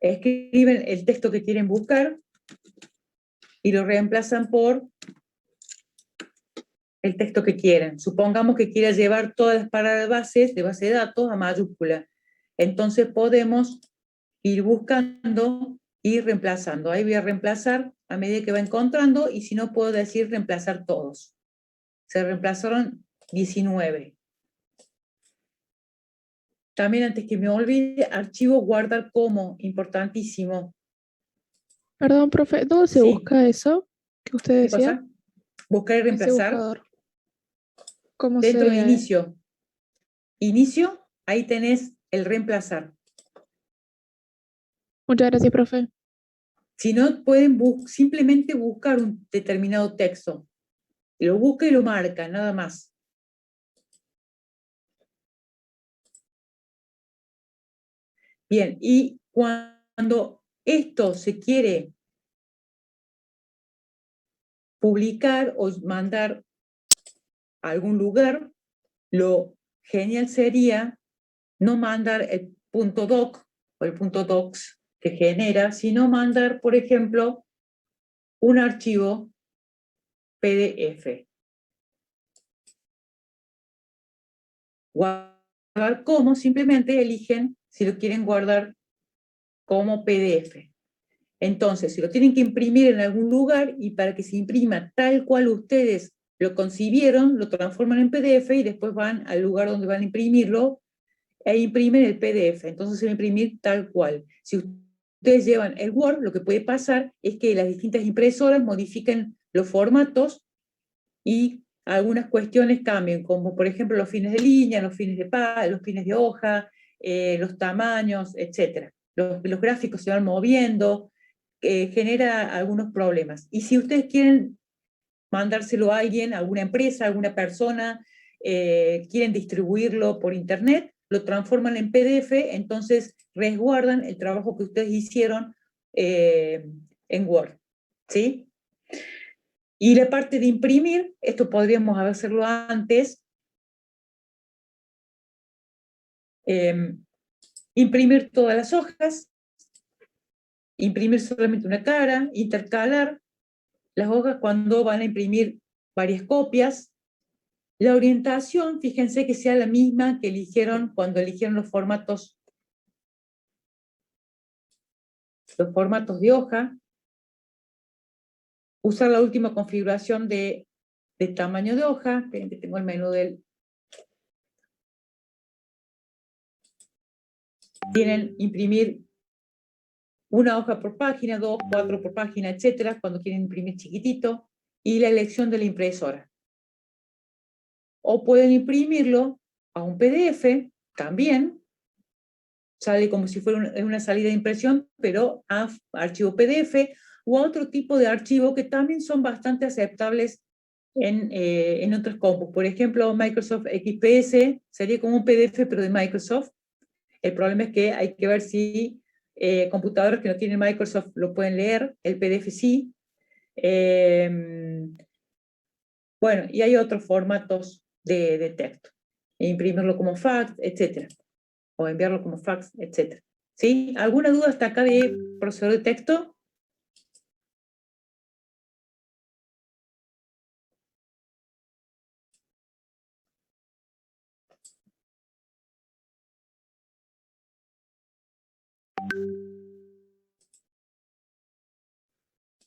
escriben el texto que quieren buscar y lo reemplazan por el texto que quieren. Supongamos que quiera llevar todas las palabras de base de datos a mayúscula. Entonces podemos ir buscando y reemplazando. Ahí voy a reemplazar a medida que va encontrando, y si no puedo decir reemplazar todos. Se reemplazaron 19. También, antes que me olvide, archivo guardar como, importantísimo.
Perdón, profe, ¿dónde se busca eso que usted
¿Qué
decía?
cosa? Buscar y reemplazar.
¿Cómo
dentro de
se...?
inicio. Inicio, ahí tenés el reemplazar.
Muchas gracias, profe.
Si no, pueden simplemente buscar un determinado texto. Lo busca y lo marca, nada más. Bien, y cuando esto se quiere publicar o mandar a algún lugar, lo genial sería no mandar el .doc o el .docs que genera, sino mandar, por ejemplo, un archivo PDF. Guardar como, simplemente eligen si lo quieren guardar como PDF. Entonces, si lo tienen que imprimir en algún lugar, y para que se imprima tal cual ustedes lo concibieron, lo transforman en PDF y después van al lugar donde van a imprimirlo e imprimen el PDF. Entonces se va a imprimir tal cual. Si ustedes llevan el Word, lo que puede pasar es que las distintas impresoras modifiquen los formatos y algunas cuestiones cambien, como por ejemplo los fines de línea, los fines de hoja, los tamaños, etc. Los gráficos se van moviendo, genera algunos problemas. Y si ustedes quieren mandárselo a alguien, a alguna empresa, a alguna persona, quieren distribuirlo por internet, lo transforman en PDF, entonces resguardan el trabajo que ustedes hicieron en Word. ¿Sí? Y la parte de imprimir, esto podríamos hacerlo antes. Imprimir todas las hojas, imprimir solamente una cara, intercalar las hojas cuando van a imprimir varias copias. La orientación, fíjense que sea la misma que eligieron cuando eligieron los formatos de hoja. Usar la última configuración de tamaño de hoja. Esperen que tengo el menú del... Tienen imprimir una hoja por página, 2, 4 por página, etcétera, cuando quieren imprimir chiquitito. Y la elección de la impresora. O pueden imprimirlo a un PDF, también. Sale como si fuera una salida de impresión, pero a archivo PDF, o a otro tipo de archivo que también son bastante aceptables en otros compus. Por ejemplo, Microsoft XPS sería como un PDF, pero de Microsoft. El problema es que hay que ver si computadores que no tienen Microsoft lo pueden leer, el PDF sí. Bueno, y hay otros formatos de texto. Imprimirlo como fax, etc. O enviarlo como fax, etc. ¿Sí? ¿Alguna duda hasta acá de procesador de texto?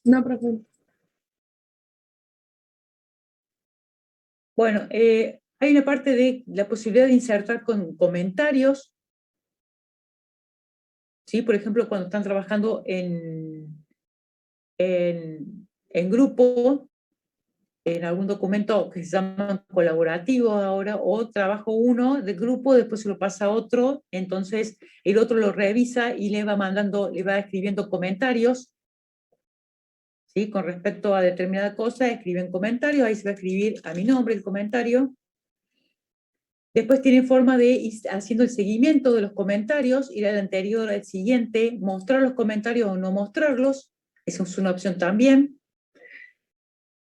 No, profe.
Bueno, hay una parte de la posibilidad de insertar con comentarios. ¿Sí? Por ejemplo, cuando están trabajando en grupo, en algún documento que se llama colaborativo ahora, o trabajo uno de grupo, después se lo pasa a otro, entonces el otro lo revisa y le va mandando, le va escribiendo comentarios. ¿Sí? Con respecto a determinada cosa, escriben comentarios, ahí se va a escribir a mi nombre el comentario. Después tienen forma de ir haciendo el seguimiento de los comentarios, ir al anterior, al siguiente, mostrar los comentarios o no mostrarlos, esa es una opción también.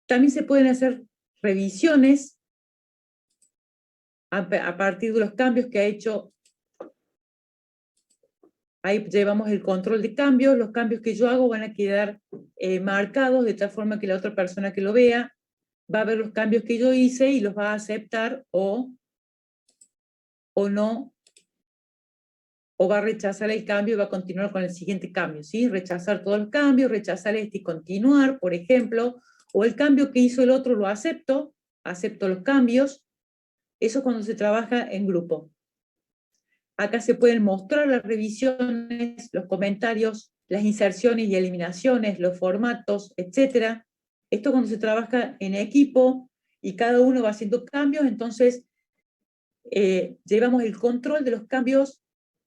También se pueden hacer revisiones a partir de los cambios que ha hecho. Ahí llevamos el control de cambios, los cambios que yo hago van a quedar marcados de tal forma que la otra persona que lo vea va a ver los cambios que yo hice y los va a aceptar o no, o va a rechazar el cambio y va a continuar con el siguiente cambio, ¿sí? Rechazar todos los cambios, rechazar este y continuar, por ejemplo, o el cambio que hizo el otro lo acepto los cambios. Eso es cuando se trabaja en grupo. Acá se pueden mostrar las revisiones, los comentarios, las inserciones y eliminaciones, los formatos, etc. Esto cuando se trabaja en equipo y cada uno va haciendo cambios, entonces llevamos el control de los cambios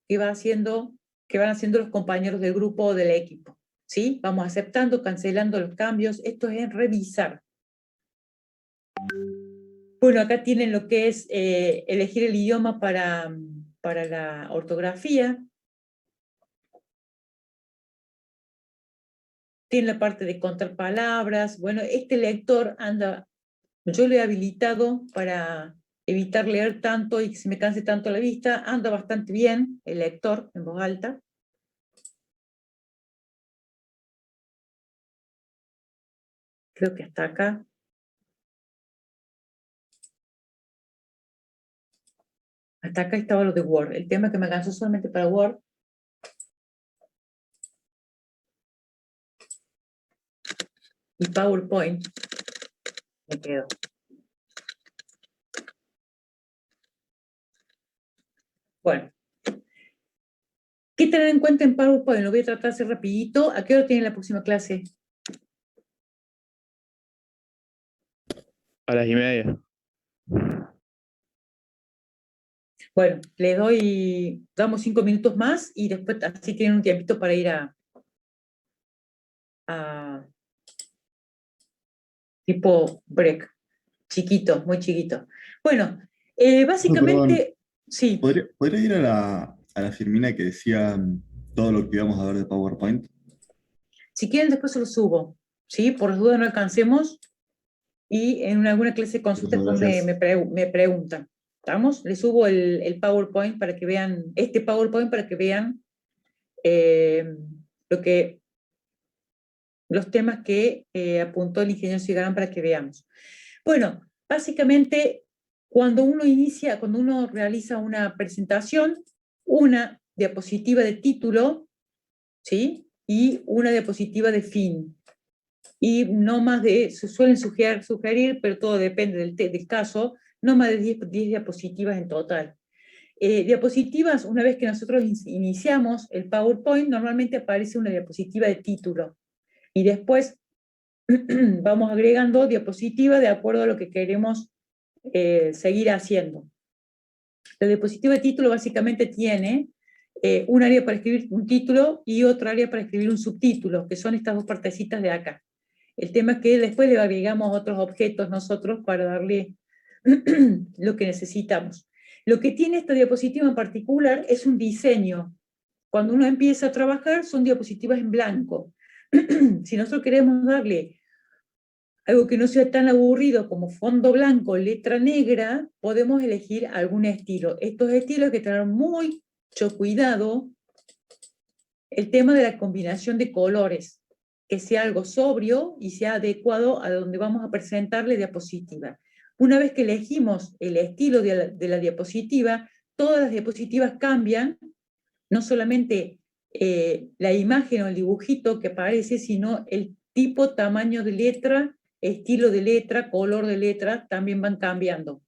que van haciendo los compañeros del grupo o del equipo. ¿Sí? Vamos aceptando, cancelando los cambios. Esto es revisar. Bueno, acá tienen lo que es elegir el idioma para la ortografía. Tiene la parte de contar palabras. Bueno, este lector yo lo he habilitado para evitar leer tanto y que se me canse tanto la vista. Anda bastante bien el lector en voz alta. Creo que hasta acá. Hasta acá estaba lo de Word. El tema que me alcanzó solamente para Word. Y PowerPoint. Me quedo. Bueno. ¿Qué tener en cuenta en PowerPoint? Lo voy a tratar de hacer rapidito. ¿A qué hora tienen la próxima clase?
A las 1:30.
Bueno, damos 5 minutos más y después así tienen un tiempito para ir a tipo break. Chiquito, muy chiquito. Bueno, básicamente,
Perdón,
sí.
¿podría ir a la firmina que decía todo lo que íbamos a ver de PowerPoint?
Si quieren después se lo subo. ¿Sí? Por las dudas no alcancemos, y en alguna clase de consultas
Gracias.
me preguntan. ¿Estamos? Les subo el PowerPoint para que vean, este PowerPoint para que vean los temas que apuntó el ingeniero Cigarán para que veamos. Bueno, básicamente, cuando uno realiza una presentación, una diapositiva de título, ¿sí? Y una diapositiva de fin. Y no más se suelen sugerir, pero todo depende del caso, no más de 10 diapositivas en total. Diapositivas, una vez que nosotros iniciamos el PowerPoint, normalmente aparece una diapositiva de título. Y después vamos agregando diapositivas de acuerdo a lo que queremos seguir haciendo. La diapositiva de título básicamente tiene un área para escribir un título y otra área para escribir un subtítulo, que son estas dos partecitas de acá. El tema es que después le agregamos otros objetos nosotros para darle lo que necesitamos. Lo que tiene esta diapositiva en particular es un diseño. Cuando uno empieza a trabajar son diapositivas en blanco. Si nosotros queremos darle algo que no sea tan aburrido como fondo blanco, letra negra, podemos elegir algún estilo. Estos estilos hay que tener mucho cuidado. El tema de la combinación de colores, que sea algo sobrio y sea adecuado a donde vamos a presentarle diapositiva. Una vez que elegimos el estilo de la diapositiva, todas las diapositivas cambian, no solamente la imagen o el dibujito que aparece, sino el tipo, tamaño de letra, estilo de letra, color de letra, también van cambiando.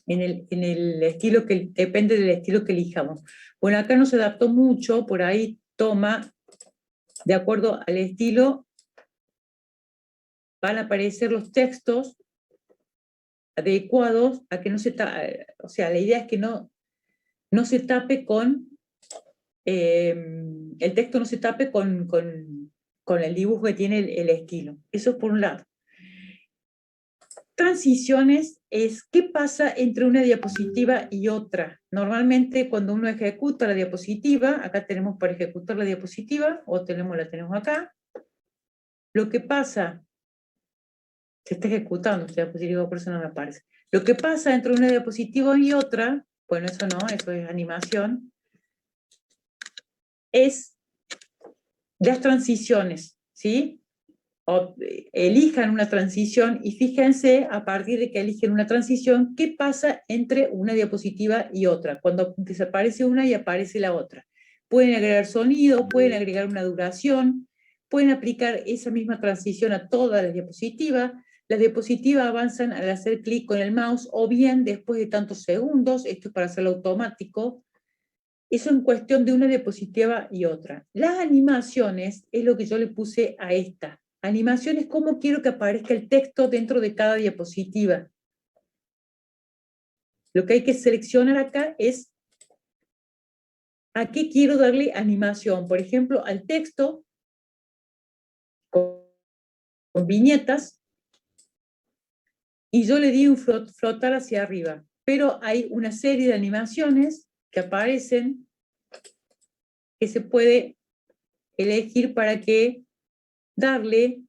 En el estilo que depende del estilo que elijamos. Bueno, acá no se adaptó mucho, por ahí toma, de acuerdo al estilo, van a aparecer los textos adecuados a que no se tape, o sea, la idea es que no se tape con, el texto no se tape con el dibujo que tiene el estilo. Eso por un lado. Transiciones es qué pasa entre una diapositiva y otra. Normalmente cuando uno ejecuta la diapositiva, acá tenemos para ejecutar la diapositiva, o la tenemos acá, lo que pasa, se está ejecutando esta diapositiva, por eso no me aparece. Lo que pasa entre una diapositiva y otra, bueno, eso no, eso es animación, es las transiciones, ¿sí? Elijan una transición y fíjense, a partir de que eligen una transición, qué pasa entre una diapositiva y otra, cuando desaparece una y aparece la otra. Pueden agregar sonido, pueden agregar una duración, pueden aplicar esa misma transición a todas las diapositivas. Las diapositivas avanzan al hacer clic con el mouse o bien después de tantos segundos, esto es para hacerlo automático. Eso en cuestión de una diapositiva y otra. Las animaciones es lo que yo le puse a esta. Animación es cómo quiero que aparezca el texto dentro de cada diapositiva. Lo que hay que seleccionar acá es a qué quiero darle animación. Por ejemplo, al texto con viñetas y yo le di un flotar hacia arriba. Pero hay una serie de animaciones que aparecen que se puede elegir para que darle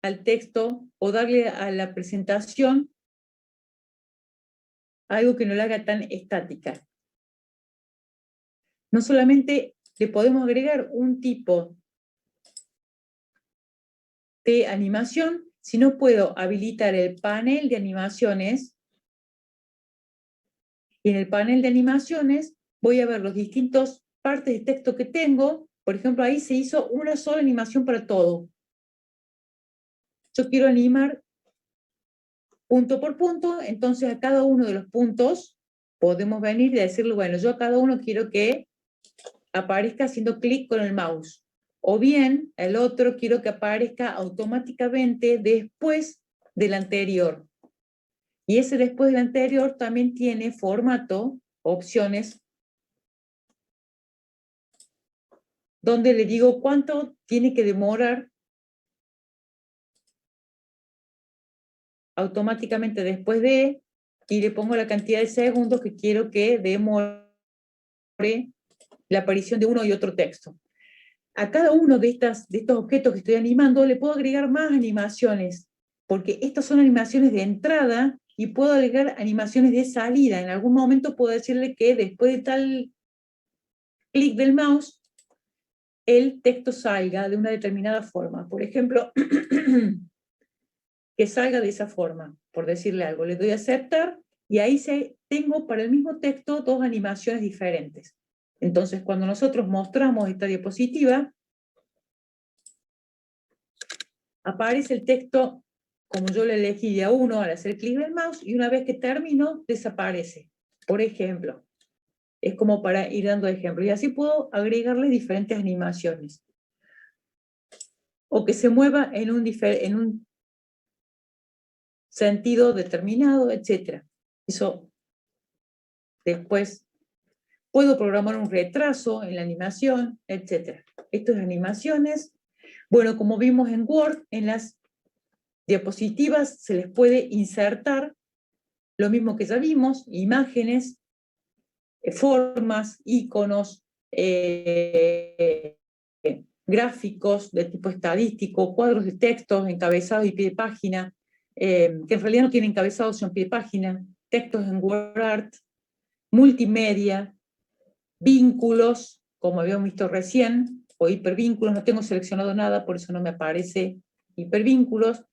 al texto o darle a la presentación algo que no la haga tan estática. No solamente le podemos agregar un tipo de animación, sino puedo habilitar el panel de animaciones y en el panel de animaciones voy a ver los distintos partes de texto que tengo. Por ejemplo, ahí se hizo una sola animación para todo. Yo quiero animar punto por punto, entonces a cada uno de los puntos podemos venir y decirle, bueno, yo a cada uno quiero que aparezca haciendo clic con el mouse. O bien, el otro quiero que aparezca automáticamente después del anterior. Y ese después del anterior también tiene formato, opciones, donde le digo cuánto tiene que demorar automáticamente después de, y le pongo la cantidad de segundos que quiero que demore la aparición de uno y otro texto. A cada uno de estos objetos que estoy animando le puedo agregar más animaciones. porque estas son animaciones de entrada y puedo agregar animaciones de salida. En algún momento puedo decirle que después de tal clic del mouse, el texto salga de una determinada forma. Por ejemplo, que salga de esa forma, por decirle algo. Le doy a aceptar y ahí tengo para el mismo texto dos animaciones diferentes. Entonces, cuando nosotros mostramos esta diapositiva, aparece el texto como yo le elegí de a uno al hacer clic del mouse, y una vez que termino, desaparece. Por ejemplo, es como para ir dando ejemplos. Y así puedo agregarle diferentes animaciones. O que se mueva en un sentido determinado, etc. Eso después puedo programar un retraso en la animación, etc. Esto es animaciones. Bueno, como vimos en Word, en las diapositivas se les puede insertar lo mismo que ya vimos, imágenes, formas, iconos, gráficos de tipo estadístico, cuadros de textos, encabezados y pie de página, que en realidad no tienen encabezados sino pie de página, textos en WordArt, multimedia, vínculos, como habíamos visto recién, o hipervínculos. No tengo seleccionado nada, por eso no me aparece hipervínculos.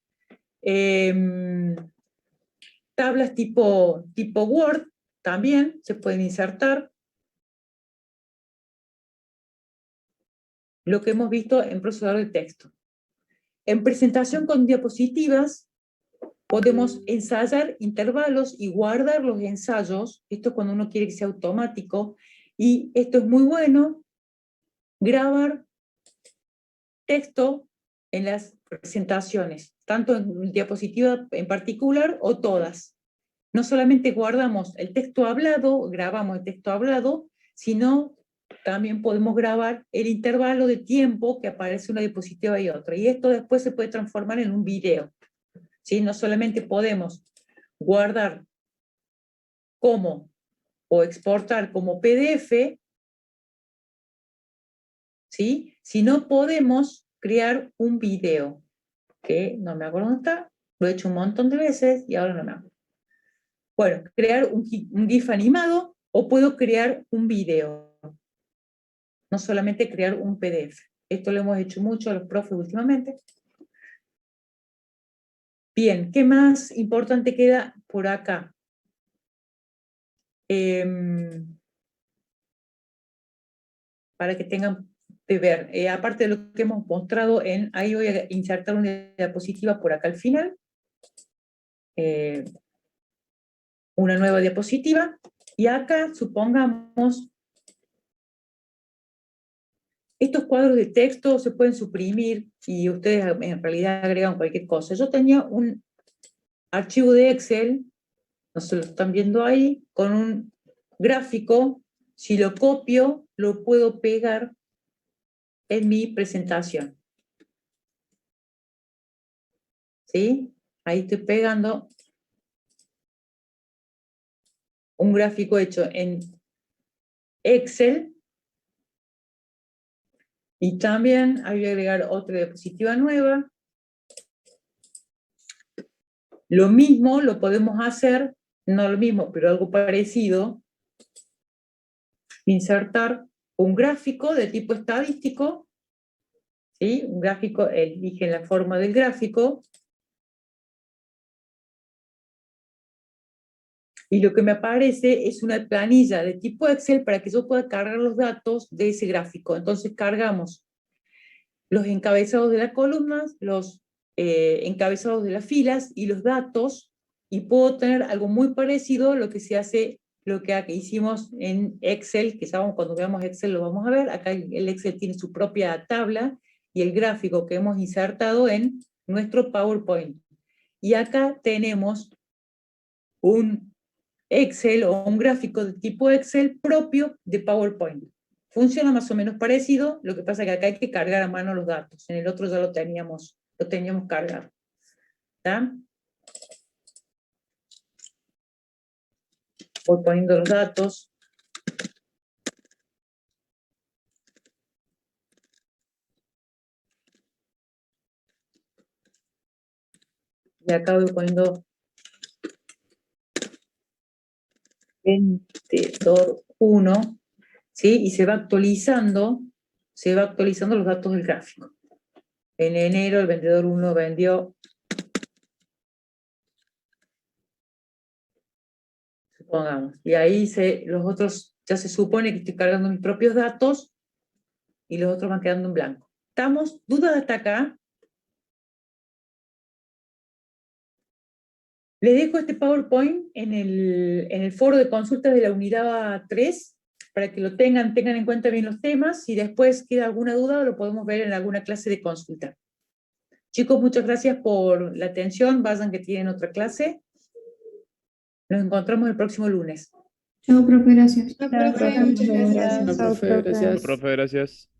Tablas tipo Word también se pueden insertar. Lo que hemos visto en procesador de texto. En presentación con diapositivas, podemos ensayar intervalos y guardar los ensayos. Esto es cuando uno quiere que sea automático. Y esto es muy bueno, grabar texto en las presentaciones, tanto en diapositiva en particular o todas. No solamente guardamos el texto hablado, grabamos el texto hablado, sino también podemos grabar el intervalo de tiempo que aparece una diapositiva y otra. Y esto después se puede transformar en un video. ¿Sí? No solamente podemos guardar como o exportar como PDF, ¿sí? Sino podemos crear un video, que no me acuerdo dónde está, lo he hecho un montón de veces y ahora no me acuerdo. Bueno, crear un GIF animado o puedo crear un video. No solamente crear un PDF. Esto lo hemos hecho mucho a los profes últimamente. Bien, ¿qué más importante queda por acá? Para que tengan de ver. Aparte de lo que hemos mostrado, ahí voy a insertar una diapositiva por acá al final. Una nueva diapositiva. Y acá, supongamos, estos cuadros de texto se pueden suprimir y ustedes en realidad agregan cualquier cosa. Yo tenía un archivo de Excel, no se lo están viendo ahí, con un gráfico. Si lo copio, lo puedo pegar en mi presentación. ¿Sí? Ahí estoy pegando un gráfico hecho en Excel. Y también voy a agregar otra diapositiva nueva. Lo mismo lo podemos hacer, no lo mismo, pero algo parecido. Insertar un gráfico de tipo estadístico. ¿Sí? Un gráfico, eligen la forma del gráfico. Y lo que me aparece es una planilla de tipo Excel para que yo pueda cargar los datos de ese gráfico. Entonces cargamos los encabezados de las columnas, los encabezados de las filas y los datos, y puedo tener algo muy parecido a lo que se hace, lo que hicimos en Excel, que sabemos, cuando veamos Excel lo vamos a ver. Acá el Excel tiene su propia tabla y el gráfico que hemos insertado en nuestro PowerPoint. Y acá tenemos un Excel o un gráfico de tipo Excel propio de PowerPoint. Funciona más o menos parecido, lo que pasa es que acá hay que cargar a mano los datos, en el otro ya lo teníamos cargado. ¿Está? Voy poniendo los datos. Y acá voy poniendo vendedor 1, ¿sí? Y se va actualizando los datos del gráfico. En enero el vendedor 1 vendió, supongamos, y ahí los otros, ya se supone que estoy cargando mis propios datos y los otros van quedando en blanco. ¿Estamos? ¿Dudas hasta acá? Les dejo este PowerPoint en el foro de consultas de la unidad 3 para que lo tengan en cuenta bien los temas. Si después queda alguna duda, lo podemos ver en alguna clase de consulta. Chicos, muchas gracias por la atención. Vayan que tienen otra clase. Nos encontramos el próximo lunes.
Chao, profe, gracias.
Chao, profe, muchas gracias.
No,
Chao,
profe,
profe.
gracias.
Profe, gracias.